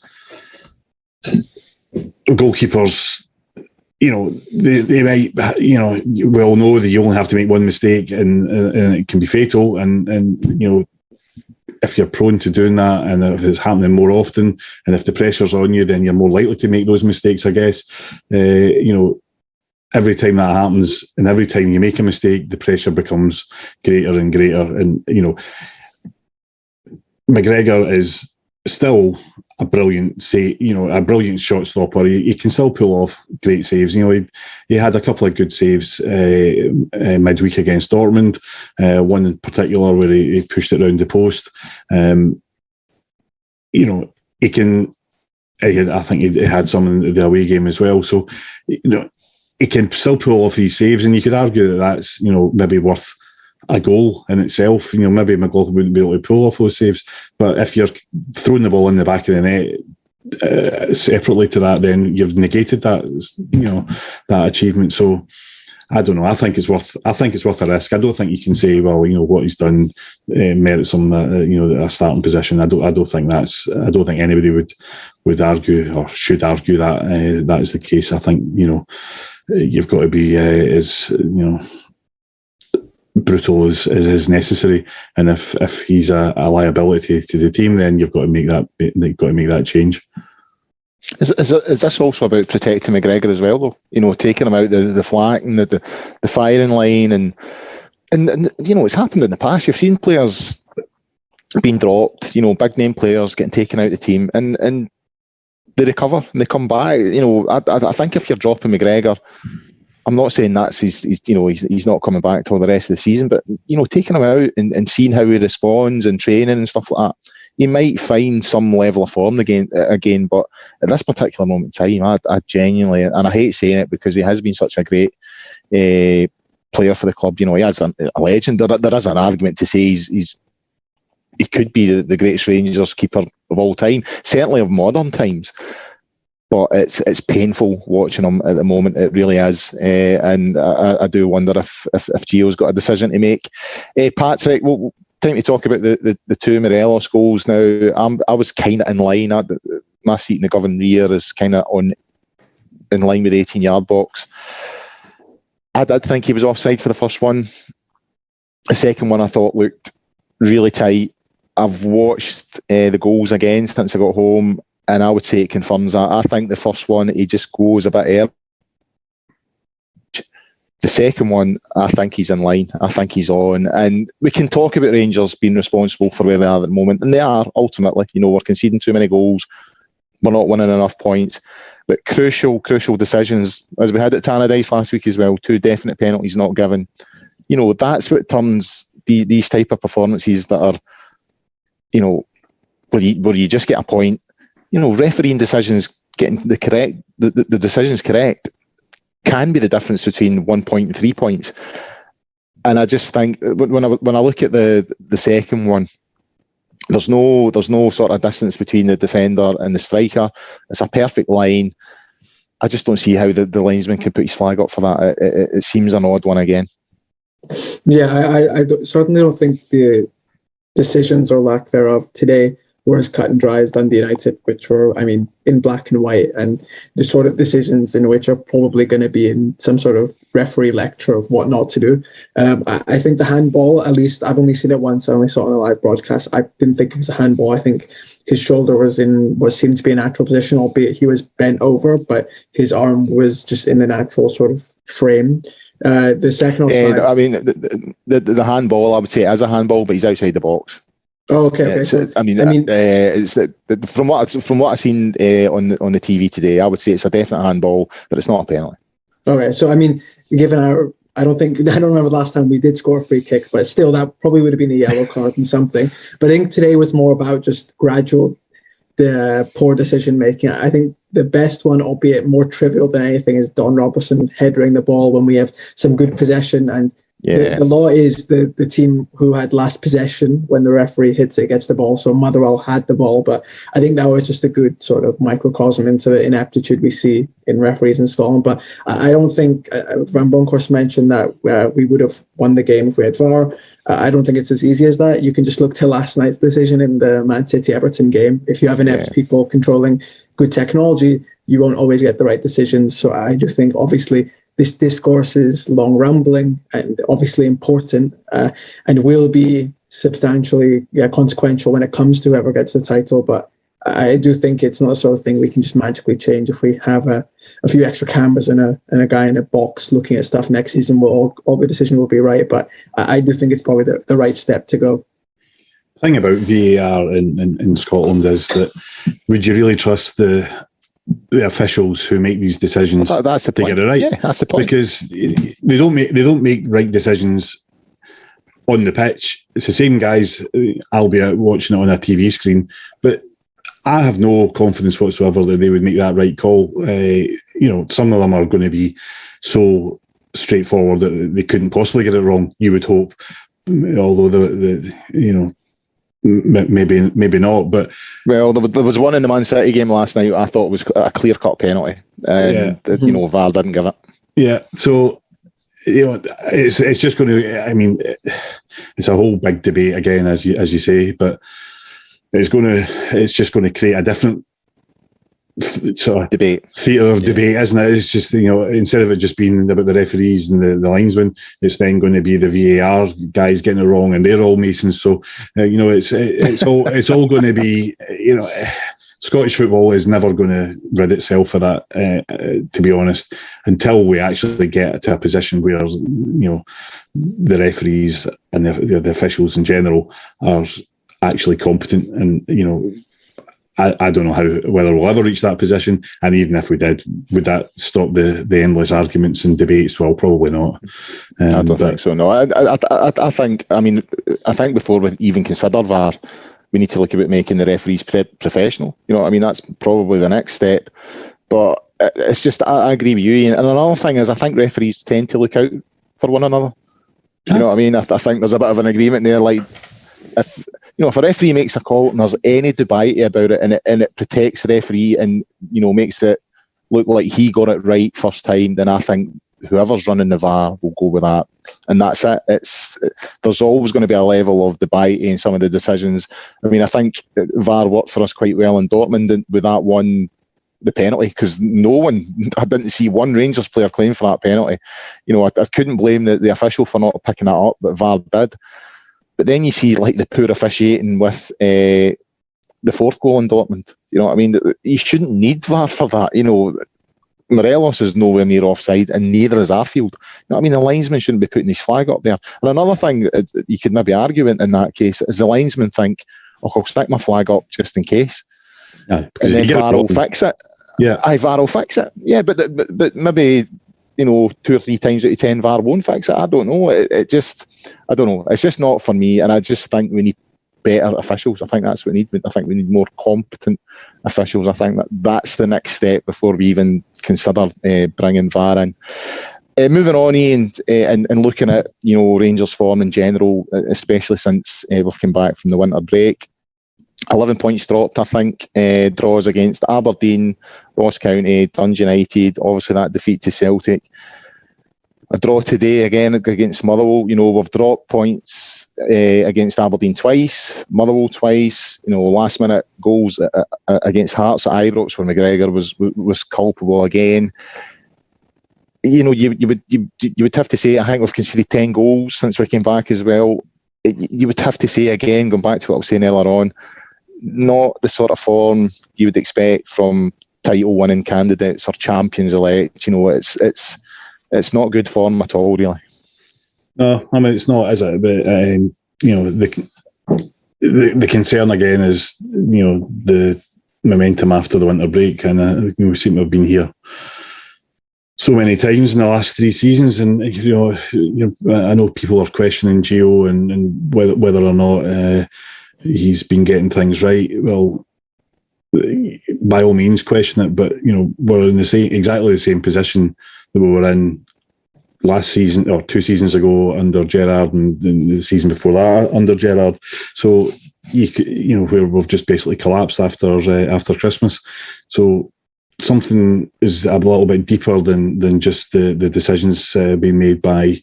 goalkeepers, they might, we all know that you only have to make one mistake and it can be fatal. And if you're prone to doing that, and if it's happening more often, and if the pressure's on you, then you're more likely to make those mistakes, I guess. Every time that happens, and every time you make a mistake, the pressure becomes greater and greater. And, McGregor is still a brilliant shot stopper. He can still pull off great saves. He had a couple of good saves midweek against Dortmund. One in particular where he pushed it round the post. He can. I think he had some in the away game as well. So, he can still pull off these saves, and you could argue that that's maybe worth a goal in itself. Maybe McLaughlin wouldn't be able to pull off those saves, but if you're throwing the ball in the back of the net separately to that, then you've negated that that achievement. So I don't know. I think it's worth a risk. I don't think you can say, well, what he's done merits him a starting position. I don't think anybody would argue or should argue that that is the case. I think you've got to be as brutal as is necessary, and if he's a liability to the team, then you've got to make that change. Is this also about protecting McGregor as well, though? Taking him out the flank and the firing line, and it's happened in the past. You've seen players being dropped, big name players getting taken out of the team, and they recover and they come back. I think if you're dropping McGregor, I'm not saying that's he's not coming back till the rest of the season, but taking him out and seeing how he responds and training and stuff like that, he might find some level of form again. But at this particular moment in time, I genuinely, and I hate saying it because he has been such a great player for the club. He is a legend. There is an argument to say he could be the greatest Rangers keeper of all time, certainly of modern times. But it's painful watching him at the moment. It really is, and I do wonder if Gio's got a decision to make. Patrick, well, time to talk about the two Morelos goals now. I was kind of in line. My seat in the governed rear is kind of in line with the 18-yard box. I did think he was offside for the first one. The second one I thought looked really tight. I've watched the goals again since I got home, and I would say it confirms that. I think the first one, he just goes a bit early. The second one, I think he's in line. I think he's on. And we can talk about Rangers being responsible for where they are at the moment. And they are, ultimately. We're conceding too many goals. We're not winning enough points. But crucial decisions, as we had at Tannadice last week as well, 2 definite penalties not given. That's what turns these type of performances that are, where you just get a point. Refereeing decisions, getting the decisions correct, can be the difference between 1 point and 3 points. And I just think when I look at the second one, there's no sort of distance between the defender and the striker. It's a perfect line. I just don't see how the linesman can put his flag up for that. It seems an odd one again. Yeah, I certainly don't think the decisions or lack thereof today were as cut and dry as Dundee United, which were, in black and white, and the sort of decisions in which are probably going to be in some sort of referee lecture of what not to do. I think the handball, at least I've only seen it once. I only saw it on a live broadcast. I didn't think it was a handball. I think his shoulder seemed to be in a natural position, albeit he was bent over, but his arm was just in the natural sort of frame. The second offside, the handball, I would say, is a handball, but he's outside the box. Oh, okay. So, from what I've seen on the TV today, I would say it's a definite handball, but it's not a penalty. Okay, so given our I don't remember the last time we did score a free kick, but still, that probably would have been a yellow card and something. But I think today was more about just gradual, the poor decision making. I think the best one, albeit more trivial than anything, is Don Robertson headering the ball when we have some good possession. And the law is the team who had last possession when the referee hits it gets the ball. So Motherwell had the ball, but I think that was just a good sort of microcosm into the ineptitude we see in referees in Scotland. But I don't think Van Bronckhorst mentioned that we would have won the game if we had VAR. I don't think it's as easy as that. You can just look to last night's decision in the Man City-Everton game. If you have inept people controlling good technology, you won't always get the right decisions. So I do think, obviously, this discourse is long rambling and obviously important and will be substantially consequential when it comes to whoever gets the title. But I do think it's not the sort of thing we can just magically change. If we have a few extra cameras and a guy in a box looking at stuff next season, all the decision will be right. But I do think it's probably the right step to go. The thing about VAR in Scotland is that would you really trust the officials who make these decisions that's the to point. Get it right? Yeah, that's the point. Because they don't make right decisions on the pitch. It's the same guys, albeit watching it on a TV screen. But I have no confidence whatsoever that they would make that right call. Some of them are going to be so straightforward that they couldn't possibly get it wrong, you would hope. Although maybe not, but there was one in the Man City game last night I thought was a clear-cut penalty, and VAR didn't give it. Yeah, so it's just going to. I mean, it's a whole big debate again, as you say, but it's just going to create a different sort of theatre of debate, isn't it? It's just, instead of it just being about the referees and the linesmen, it's then going to be the VAR guys getting it wrong, and they're all Masons. So it's all going to be, Scottish football is never going to rid itself of that, to be honest, until we actually get to a position where the referees and the officials in general are actually competent. And I don't know whether we'll ever reach that position, and even if we did, would that stop the endless arguments and debates? Well, probably not. I don't think so. No, I think. I mean, I think before we even consider VAR, we need to look about making the referees professional. You know what I mean? That's probably the next step. But it's just, I agree with you, Ian. And another thing is, I think referees tend to look out for one another. You know what I mean? I think there's a bit of an agreement there. Like, if a referee makes a call and there's any debate about it, and it protects the referee and makes it look like he got it right first time, then I think whoever's running the VAR will go with that, and that's it. There's always going to be a level of debate in some of the decisions. I mean, I think VAR worked for us quite well in Dortmund with that one, the penalty, because I didn't see one Rangers player claim for that penalty. I couldn't blame the official for not picking that up, but VAR did. But then you see like the poor officiating with the fourth goal in Dortmund. You know what I mean? You shouldn't need VAR for that. Morelos is nowhere near offside, and neither is Arfield. You know what I mean? The linesman shouldn't be putting his flag up there. And another thing you could maybe argue in that case is the linesman think, I'll stick my flag up just in case. Yeah, and then VAR will fix it. Yeah. VAR will fix it. Yeah, but maybe 2 or 3 times out of 10 VAR won't fix it. I don't know. I don't know. It's just not for me, and I just think we need better officials. I think that's what we need. I think we need more competent officials. I think that's the next step before we even consider bringing VAR in. Moving on, Ian, and looking at Rangers' form in general, especially since we've come back from the winter break. 11 points dropped, I think. Draws against Aberdeen, Ross County, Dundee United. Obviously, that defeat to Celtic. A draw today again against Motherwell. We've dropped points against Aberdeen twice, Motherwell twice. Last minute goals against Hearts at Ibrox, where McGregor was culpable again. You would have to say, I think we've conceded 10 goals since we came back as well. You would have to say again, going back to what I was saying earlier on, not the sort of form you would expect from title-winning candidates or champions elect. It's not good form at all, really. No, I mean, it's not, is it? But the concern again is the momentum after the winter break, and we seem to have been here so many times in the last 3 seasons, and I know people are questioning Gio and whether or not he's been getting things right. Well, by all means, question it, but we're in exactly the same position that we were in last season or 2 seasons ago under Gerrard, and the season before that under Gerrard. So where we've just basically collapsed after Christmas. So something is a little bit deeper than just the decisions being made by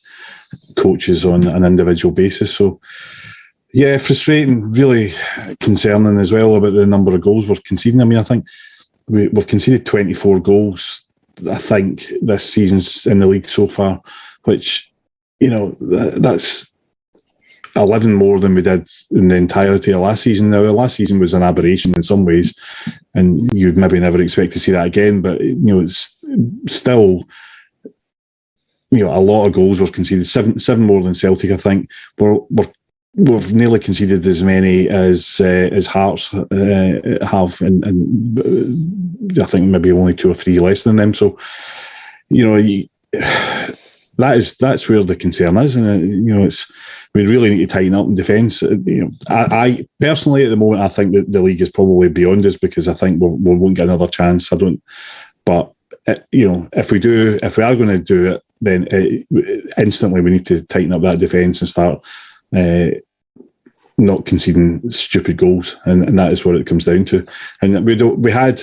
coaches on an individual basis. So yeah, frustrating, really concerning as well about the number of goals we're conceding. I mean, I think we've conceded 24 goals, I think, this season's in the league so far, which, that's 11 more than we did in the entirety of last season. Now, last season was an aberration in some ways, and you'd maybe never expect to see that again, but, it's still, a lot of goals were conceded, seven more than Celtic, I think. We've nearly conceded as many as Hearts have, and I think maybe only 2 or 3 less than them. So, that's where the concern is, and we really need to tighten up in defence. I personally, at the moment, I think that the league is probably beyond us, because I think we won't get another chance. I don't, but if we are going to do it, then instantly we need to tighten up that defence and start not conceding stupid goals, and that is what it comes down to. And we had.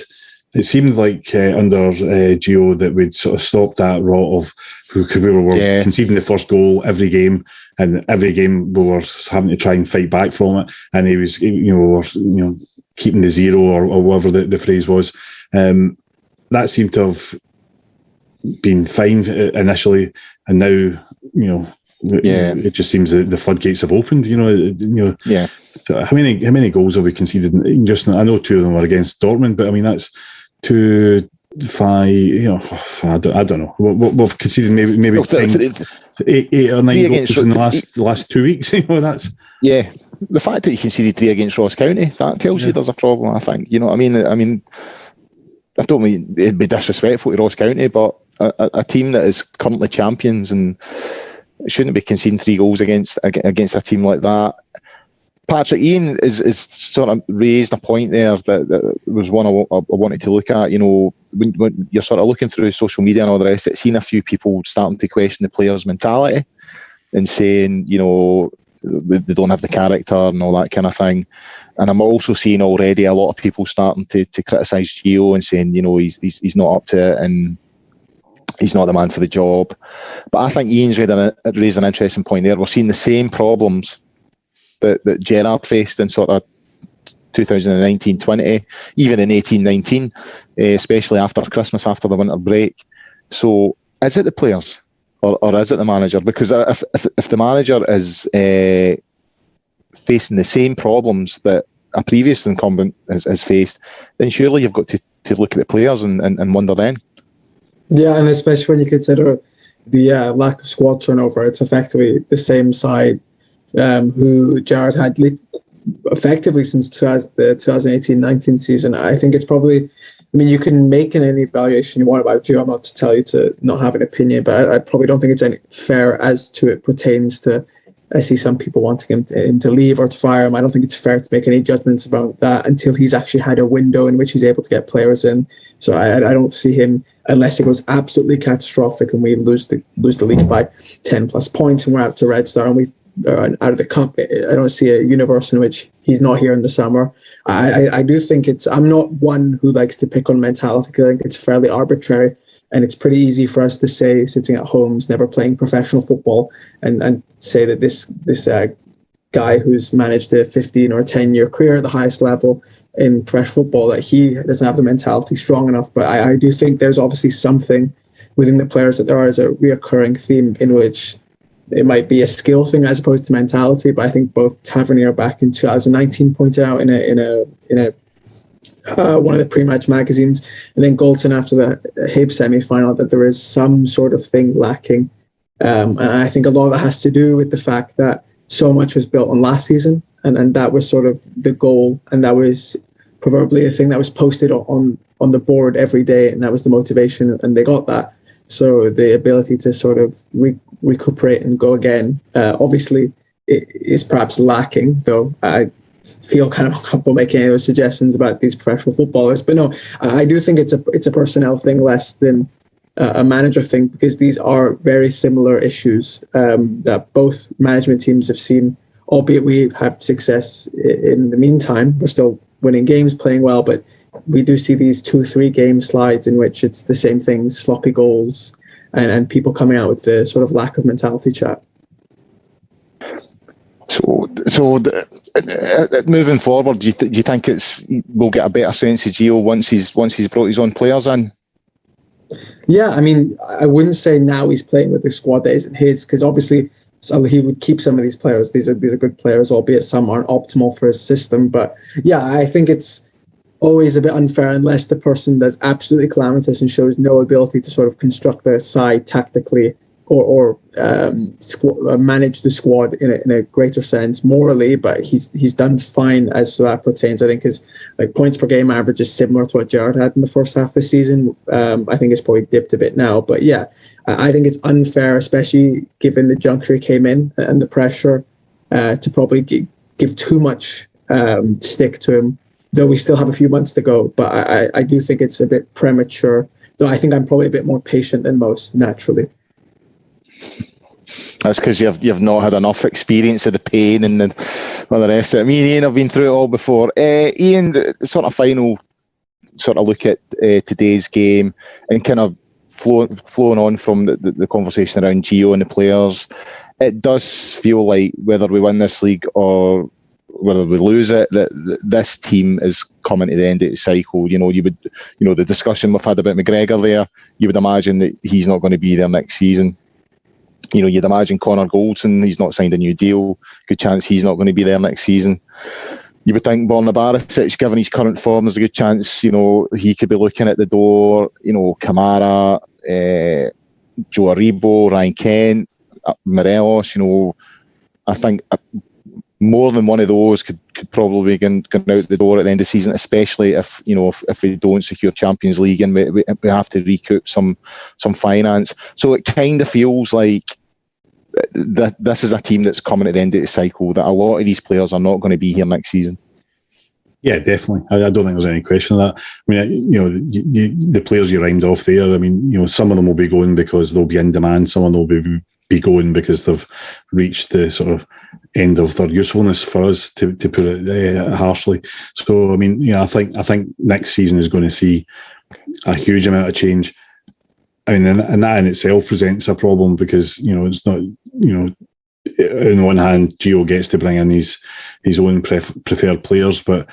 It seemed like under Gio that we'd sort of stopped that rot of we were conceding the first goal every game, and every game we were having to try and fight back from it. And he was, keeping the 0 or whatever the phrase was. That seemed to have been fine initially, and now it just seems that the floodgates have opened. How many goals have we conceded? I know 2 of them were against Dortmund, but I mean that's 2, 5. I don't know. We've conceded maybe 10, 8 or 9 goals in the last 2 weeks. That's the fact that you conceded 3 against Ross County, that tells you there's a problem. I think. You know what I mean? I mean, I don't mean it'd be disrespectful to Ross County, but a team that is currently champions and shouldn't be conceding 3 goals against a team like that. Patrick, Iain is sort of raised a point there that was one I wanted to look at. When you're sort of looking through social media and all the rest, it's seen a few people starting to question the players' mentality and saying, they don't have the character and all that kind of thing. And I'm also seeing already a lot of people starting to criticise Gio and saying, he's not up to it and he's not the man for the job. But I think Iain's raised an interesting point there. We're seeing the same problems that Gerrard faced in sort of 2019-20, even in 18-19, especially after Christmas, after the winter break. So is it the players or is it the manager? Because if the manager is facing the same problems that a previous incumbent has faced, then surely you've got to look at the players and wonder then. Yeah, and especially when you consider the lack of squad turnover, it's effectively the same side who Gerrard had effectively since the 2018-19 season. I think it's probably, you can make any evaluation you want about Gio. I'm not to tell you to not have an opinion, but I probably don't think it's any fair as to it pertains to, I see some people wanting him to leave or to fire him. I don't think it's fair to make any judgments about that until he's actually had a window in which he's able to get players in. So I don't see him, unless it goes absolutely catastrophic and we lose the league by 10 plus points and we're out to Red Star and we've out of the cup. I don't see a universe in which he's not here in the summer. I do think I'm not one who likes to pick on mentality, because I think it's fairly arbitrary, and it's pretty easy for us to say, sitting at home, never playing professional football, and say that this guy who's managed a 15 or 10-year career at the highest level in professional football, that he doesn't have the mentality strong enough. But I do think there's obviously something within the players that there is a reoccurring theme in which it might be a skill thing as opposed to mentality. But I think both Tavernier back in 2019 pointed out in a one of the pre-match magazines, and then Galton after the Hibs semi-final, that there is some sort of thing lacking. And I think a lot of that has to do with the fact that so much was built on last season, and that was sort of the goal, and that was proverbially a thing that was posted on the board every day, and that was the motivation, and they got that. So the ability to sort of recuperate and go again, obviously, is perhaps lacking, though I feel kind of uncomfortable making any of those suggestions about these professional footballers. But no, I do think it's a personnel thing less than a manager thing, because these are very similar issues that both management teams have seen, albeit we have success in the meantime. We're still winning games, playing well, but we do see these 2-3 game slides in which it's the same things, sloppy goals, and people coming out with the sort of lack of mentality chat. So moving forward, do you think we'll get a better sense of Gio once he's brought his own players in? Yeah, I mean, I wouldn't say now he's playing with a squad that isn't his, because obviously he would keep some of these players. These are good players, albeit some aren't optimal for his system. But yeah, I think it's always a bit unfair unless the person does absolutely calamitous and shows no ability to sort of construct their side tactically or manage the squad in a greater sense morally. But he's done fine as to that pertains. I think his points per game average is similar to what Gerrard had in the first half of the season. I think it's probably dipped a bit now, but yeah, I think it's unfair, especially given the juncture he came in and the pressure, to probably give too much stick to him. Though we still have a few months to go, but I do think it's a bit premature. Though I think I'm probably a bit more patient than most naturally. That's because you've not had enough experience of the pain and all the rest of it. Me and Ian have been through it all before. Ian, the sort of final sort of look at today's game and kind of flowing on from the conversation around Gio and the players. It does feel like whether we win this league or whether we lose it, that this team is coming to the end of its cycle. The discussion we've had about McGregor there, you would imagine that he's not going to be there next season. You'd imagine Connor Goldson, he's not signed a new deal. Good chance he's not going to be there next season. You would think Borna Barisic, given his current form, there's a good chance, he could be looking at the door. Kamara, Joe Aribo, Ryan Kent, Morelos, I think more than one of those could probably go out the door at the end of the season, especially if we don't secure Champions League and we have to recoup some finance. So it kind of feels like that this is a team that's coming at the end of the cycle, that a lot of these players are not going to be here next season. Yeah, definitely. I don't think there's any question of that. I mean, the players you rhymed off there, I mean, some of them will be going because they'll be in demand. Some of them will be going because they've reached the sort of end of their usefulness, for us to put it harshly. So I mean, I think next season is going to see a huge amount of change. I mean, and that in itself presents a problem because it's not on one hand Gio gets to bring in his own preferred players, but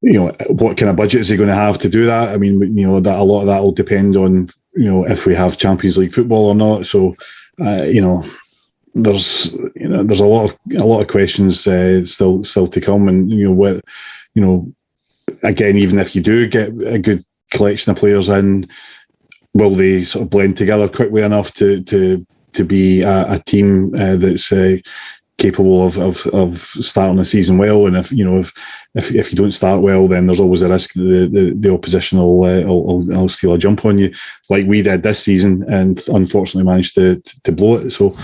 what kind of budget is he going to have to do that? I mean, that a lot of that will depend on if we have Champions League football or not. So there's a lot of questions still to come, and again, even if you do get a good collection of players in, will they sort of blend together quickly enough to be a team that's capable of starting the season well? And if you don't start well, then there's always a risk that the opposition will steal a jump on you, like we did this season, and unfortunately managed to blow it. So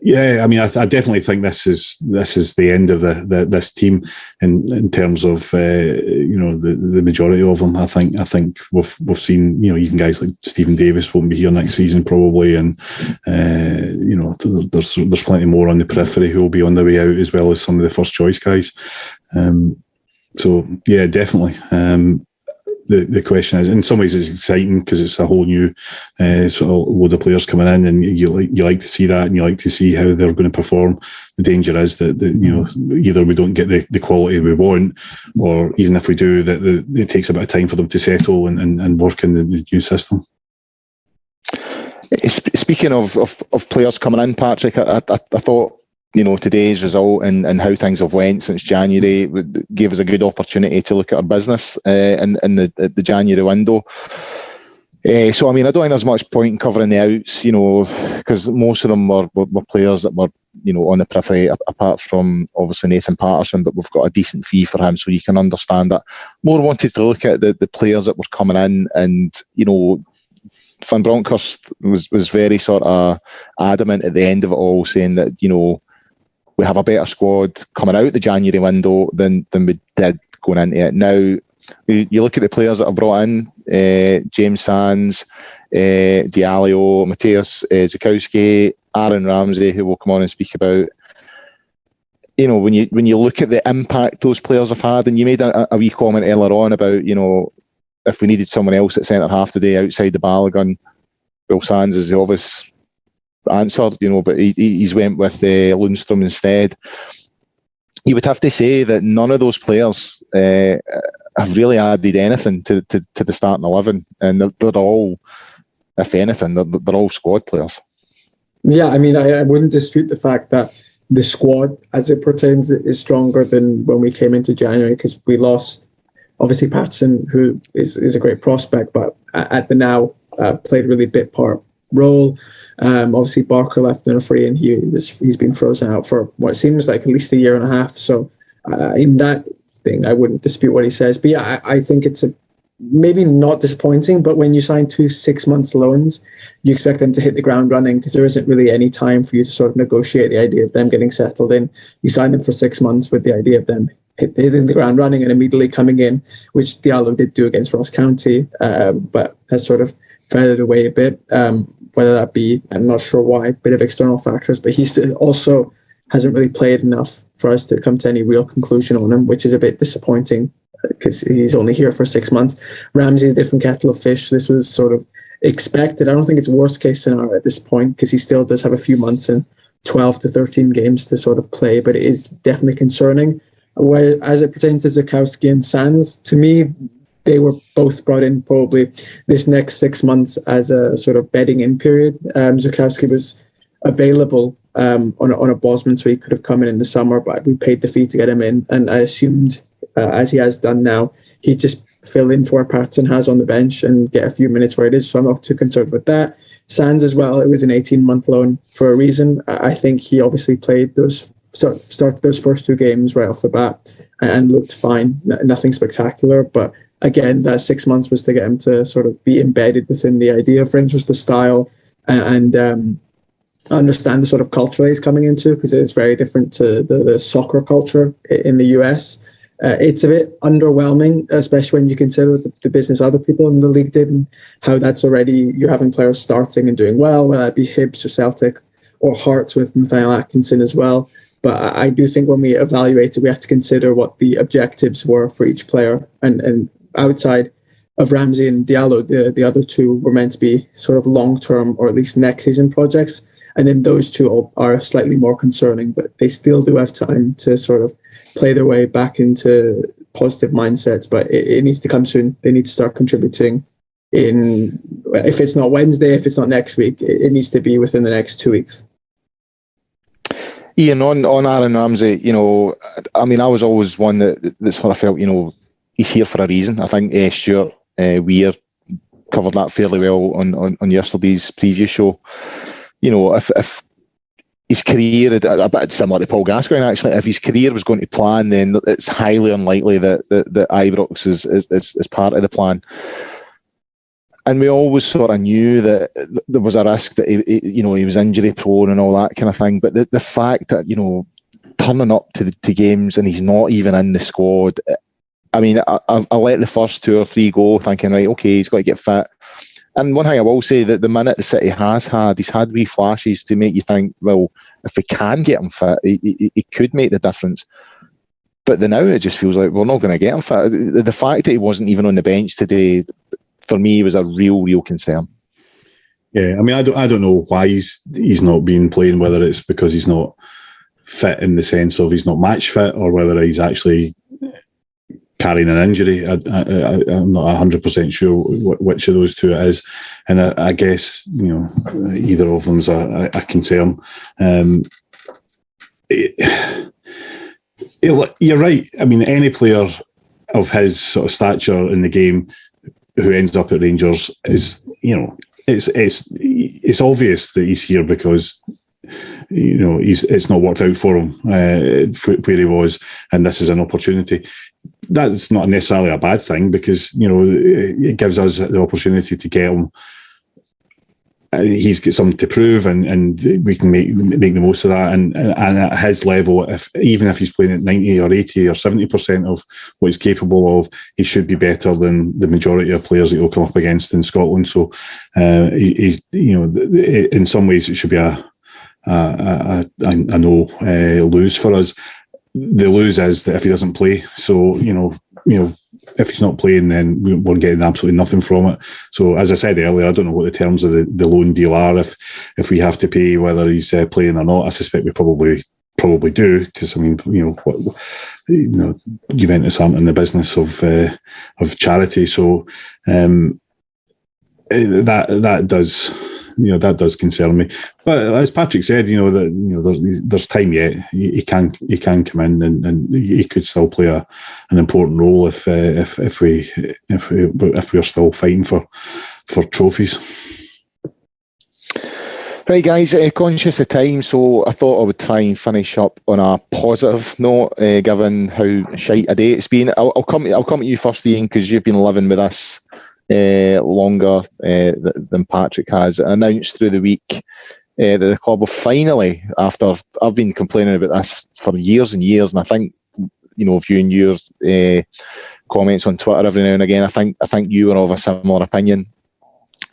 yeah, I mean, I definitely think this is the end of this team in terms of the majority of them. I think we've seen even guys like Stephen Davis won't be here next season probably, and there's plenty more on the periphery who will be on the way out, as well as some of the first choice guys. So yeah, definitely. The question is, in some ways, it's exciting because it's a whole new sort of load of players coming in, and you like to see that, and you like to see how they're going to perform. The danger is that either we don't get the quality we want, or even if we do, that it takes a bit of time for them to settle and work in the new system. Speaking of players coming in, Patrick, I thought today's result and how things have went since January gave us a good opportunity to look at our business in the January window. So I mean, I don't think there's much point in covering the outs, because most of them were players that were on the periphery, apart from obviously Nathan Patterson, but we've got a decent fee for him, so you can understand that. More wanted to look at the players that were coming in and Van Bronckhorst was very sort of adamant at the end of it all, saying that, you know, we have a better squad coming out the January window than we did going into it. Now, you look at the players that are brought in, James Sands, Diallo, Matthias Zukowski, Aaron Ramsey, who we'll come on and speak about. You know, when you look at the impact those players have had, and you made a wee comment earlier on about, you know, if we needed someone else at centre half today outside the Balogun, Will Sands is the obvious answer, you know, but he's went with Lundstrom instead. You would have to say that none of those players have really added anything to the starting 11, and they're all, if anything, they're all squad players. Yeah, I mean, I wouldn't dispute the fact that the squad, as it pertains, is stronger than when we came into January, because we lost, obviously, Patterson, who is a great prospect, but at the now played a really bit part role. Obviously, Barker left on a free, and he's been frozen out for what seems like at least a year and a half. So in that thing, I wouldn't dispute what he says. But yeah, I think it's maybe not disappointing, but when you sign 2 6-month loans, you expect them to hit the ground running, because there isn't really any time for you to sort of negotiate the idea of them getting settled in. You sign them for 6 months with the idea of them hitting the ground running and immediately coming in, which Diallo did do against Ross County, but has sort of faded away a bit. Whether that be, I'm not sure why, a bit of external factors, but he still also hasn't really played enough for us to come to any real conclusion on him, which is a bit disappointing because he's only here for 6 months. Ramsey, a different kettle of fish. This was sort of expected. I don't think it's worst case scenario at this point, because he still does have a few months and 12 to 13 games to sort of play, but it is definitely concerning. Where, as it pertains to Zukowski and Sands, to me, they were both brought in probably this next 6 months as a sort of bedding in period. Zukowski was available on a Bosman, so he could have come in the summer, but we paid the fee to get him in, and I assumed, as he has done now, he'd just fill in for Patterson has on the bench and get a few minutes where it is, so I'm not too concerned with that. Sands as well, it was an 18-month loan for a reason. I think he obviously played started those first 2 games right off the bat and looked fine, nothing spectacular, but again, that 6 months was to get him to sort of be embedded within the idea of Rangers, the style, and understand the sort of culture he's coming into, because it is very different to the soccer culture in the US. It's a bit underwhelming, especially when you consider the business other people in the league did, and how that's already, you're having players starting and doing well, whether that be Hibs or Celtic or Hearts with Nathaniel Atkinson as well. But I do think when we evaluate it, we have to consider what the objectives were for each player. And outside of Ramsey and Diallo, the other 2 were meant to be sort of long-term or at least next season projects. And then those 2 are slightly more concerning, but they still do have time to sort of play their way back into positive mindsets. But it needs to come soon. They need to start contributing in, if it's not Wednesday, if it's not next week, it needs to be within the next 2 weeks. Ian, on Aaron Ramsey, you know, I mean, I was always one that sort of felt, you know, he's here for a reason. I think Stuart Weir covered that fairly well on yesterday's preview show. You know, if his career, a bit similar to Paul Gascoigne actually, if his career was going to plan, then it's highly unlikely that Ibrox is part of the plan. And we always sort of knew that there was a risk that he was injury prone and all that kind of thing. But the fact that, you know, turning up to games and he's not even in the squad, I mean, I let the first 2 or 3 go, thinking, right, okay, he's got to get fit. And one thing I will say, that the minute the City has had, he's had wee flashes to make you think, well, if we can get him fit, he could make the difference. But now it just feels like we're not going to get him fit. The fact that he wasn't even on the bench today, for me, was a real concern. Yeah, I mean, I don't know why he's not been playing, whether it's because he's not fit in the sense of he's not match fit, or whether he's actually carrying an injury. I'm not 100% sure which of those 2 it is, and I guess, you know, either of them's a concern. You're right. I mean, any player of his sort of stature in the game who ends up at Rangers is, you know, it's obvious that he's here because, you know, it's not worked out for him where he was, and this is an opportunity. That's not necessarily a bad thing, because, you know, it gives us the opportunity to get him he's got something to prove, and we can make the most of that. And at his level, even if he's playing at 90 or 80 or 70% of what he's capable of, he should be better than the majority of players that he'll come up against in Scotland. So, in some ways, it should be a no lose for us. The lose is that if he doesn't play, so if he's not playing, then we're getting absolutely nothing from it. So, as I said earlier, I don't know what the terms of the loan deal are. If we have to pay whether he's playing or not, I suspect we probably do, because Juventus aren't in the business of charity. So that does concern me. But as Patrick said, there's time yet. He can come in and he could still play an important role if we're still fighting for trophies. Right, guys, conscious of time, so I thought I would try and finish up on a positive note, given how shite a day it's been. I'll come at you first, Iain, because you've been living with us longer than Patrick has. Announced through the week that the club will finally, after I've been complaining about this for years and years, and I think viewing your comments on Twitter every now and again, I think you are of a similar opinion.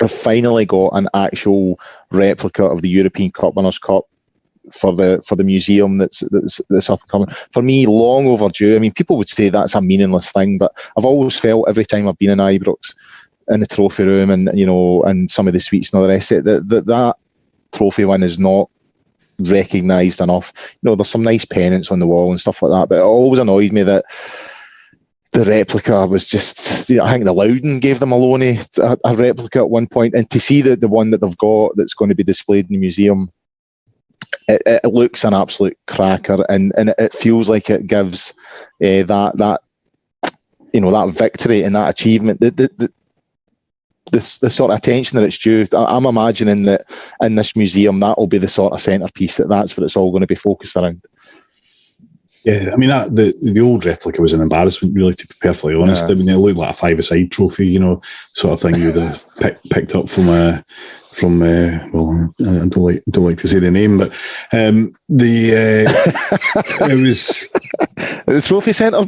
I've finally got an actual replica of the European Cup Winners' Cup for the museum that's up and coming. For me, long overdue. I mean, people would say that's a meaningless thing, but I've always felt every time I've been in Ibrox, in the trophy room, and some of the suites and all the rest of it, that trophy win is not recognised enough. There's some nice pennants on the wall and stuff like that, but it always annoyed me that the replica was just, I think the Loudon gave them a replica at one point, and to see the one that they've got that's going to be displayed in the museum, it looks an absolute cracker, and it feels like it gives that victory and that achievement, the sort of attention that it's due. I'm imagining that in this museum that will be the sort of centrepiece, that's what it's all going to be focused around. Yeah, I mean, the old replica was an embarrassment, really, to be perfectly honest. Yeah. I mean, it looked like a five-a-side trophy, sort of thing you'd have picked up from well, I don't like to say the name, but it was the trophy centre.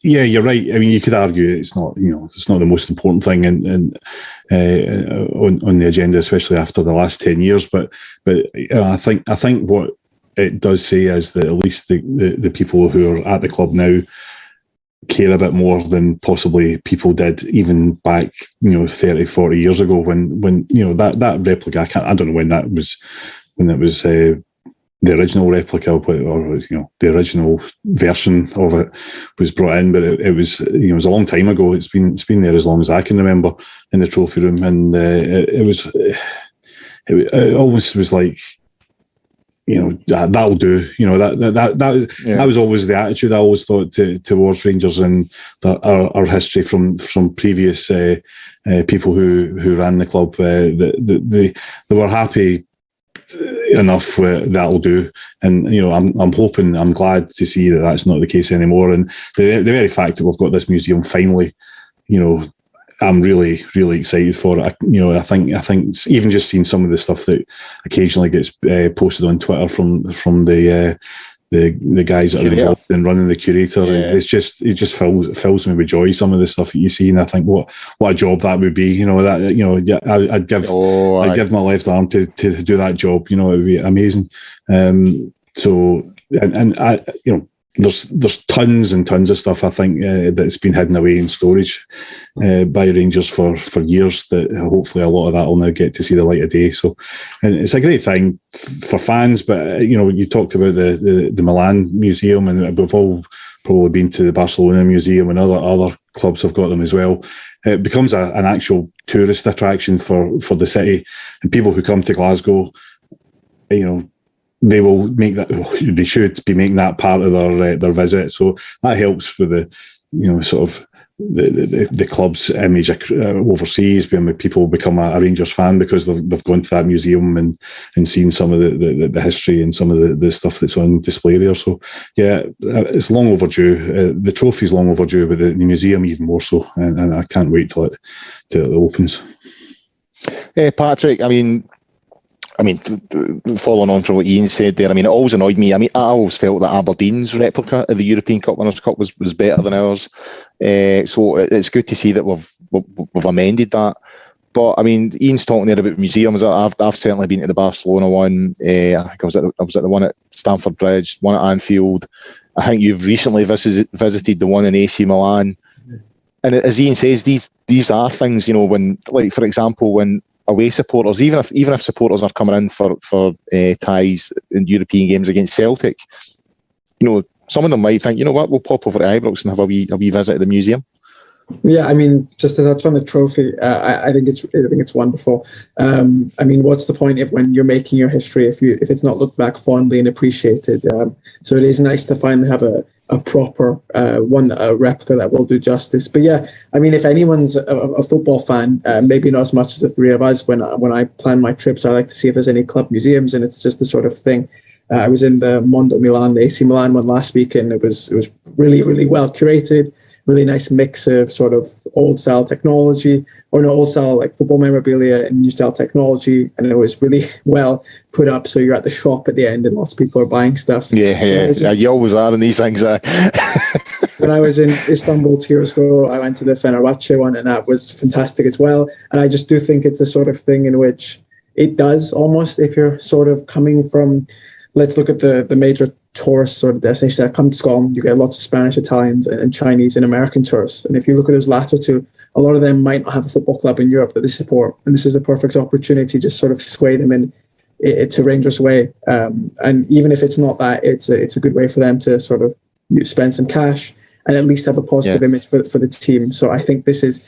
Yeah, you're right. I mean, you could argue it's not the most important thing on the agenda, especially after the last 10 years. But I think what it does say is that at least the people who are at the club now care a bit more than possibly people did even back 30, 40 years ago when that replica. I don't know when that was the original replica or the original version of it was brought in, but it was it was a long time ago. It's been there as long as I can remember in the trophy room, and it almost was like that'll do. That was always the attitude I always thought towards Rangers and our history from previous people who ran the club. They were happy enough that'll do, and I'm hoping, I'm glad to see that that's not the case anymore. And the very fact that we've got this museum finally, I'm really, really excited for it. I think even just seeing some of the stuff that occasionally gets posted on Twitter from the guys that are involved in running the curator, it just fills me with joy. Some of the stuff that you see, and I think what a job that would be. I'd give my left arm to do that job. It would be amazing. There's tons and tons of stuff, I think, that's been hidden away in storage by Rangers for years, that hopefully a lot of that will now get to see the light of day. So, and it's a great thing for fans, but you talked about the Milan Museum, and we've all probably been to the Barcelona Museum, and other clubs have got them as well. It becomes an actual tourist attraction for the city, and people who come to Glasgow, they will make that. They should be making that part of their visit. So that helps with the sort of the club's image overseas, when people become a Rangers fan because they've gone to that museum and seen some of the history and some of the stuff that's on display there. So yeah, it's long overdue. The trophy's long overdue, but the museum even more so, and I can't wait till it opens. Patrick, I mean, following on from what Iain said there, I mean, it always annoyed me. I mean, I always felt that Aberdeen's replica of the European Cup Winners' Cup was better than ours. So it's good to see that we've amended that. But I mean, Ian's talking there about museums. I've certainly been to the Barcelona one. I think I was at the one at Stamford Bridge, one at Anfield. I think you've recently visited the one in AC Milan. And as Iain says, these are things, when, like, for example, when away supporters, even if supporters are coming in for ties in European games against Celtic, some of them might think, we'll pop over to Ibrox and have a wee visit at the museum. Yeah, I mean, just to touch on the trophy, I think it's wonderful. I mean, what's the point when you're making your history if it's not looked back fondly and appreciated? So it is nice to finally have a proper a replica that will do justice. But yeah, I mean, if anyone's a football fan, maybe not as much as the three of us, when I plan my trips, I like to see if there's any club museums, and it's just the sort of thing. I was in the Mondo Milan, the AC Milan one last week, and it was really, really well curated. Really nice mix of sort of old style technology, or no, old style like football memorabilia and new style technology, and it was really well put up. So you're at the shop at the end, and lots of people are buying stuff. Yeah, you always are in these things. When I was in Istanbul 2 years ago, I went to the Fenerbahce one, and that was fantastic as well. And I just do think it's a sort of thing in which it does almost, if you're sort of coming from, let's look at the major tourist sort of destinations that come to Scotland, you get lots of Spanish, Italians, and Chinese and American tourists. And if you look at those latter two, a lot of them might not have a football club in Europe that they support. And this is a perfect opportunity to just sort of sway them in to Rangers way. And even if it's not that, it's a good way for them to sort of spend some cash and at least have a positive image for the team. So I think this is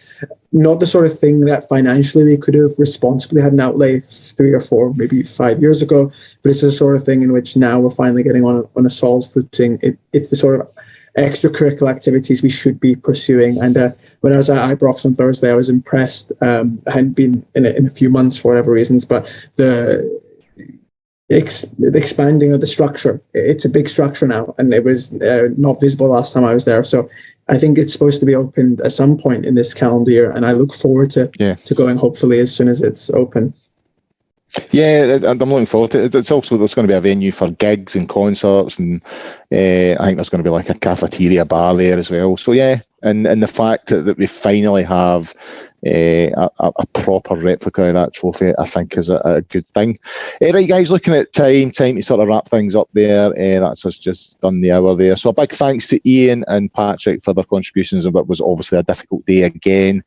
not the sort of thing that financially we could have responsibly had an outlay 3 or 4, maybe 5 years ago, but it's the sort of thing in which now we're finally getting on a solid footing. It's the sort of extracurricular activities we should be pursuing. And when I was at Ibrox on Thursday, I was impressed. I hadn't been in a few months for whatever reasons, but the expanding of the structure. It's a big structure now, and it was not visible last time I was there. So I think it's supposed to be opened at some point in this calendar year, and I look forward to going hopefully as soon as it's open. Yeah, I'm looking forward to it. It's also, there's going to be a venue for gigs and concerts, and I think there's going to be like a cafeteria bar there as well. So yeah, and the fact that we finally have a proper replica of that trophy, I think is a good thing. Right, guys, looking at time to sort of wrap things up there. That's us just done the hour there. So a big thanks to Iain and Patrick for their contributions, and what was obviously a difficult day again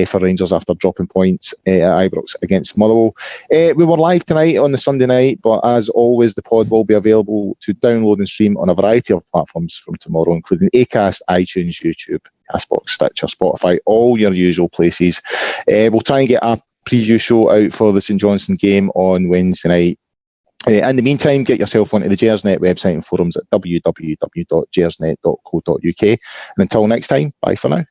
for Rangers after dropping points at Ibrox against Motherwell. We were live tonight on the Sunday night, but as always, the pod will be available to download and stream on a variety of platforms from tomorrow, including Acast, iTunes, YouTube, Castbox, Stitcher, Spotify, all your usual places. We'll try and get a preview show out for the St Johnstone game on Wednesday night. In the meantime, get yourself onto the Gersnet website and forums at www.gersnet.co.uk. And until next time, bye for now.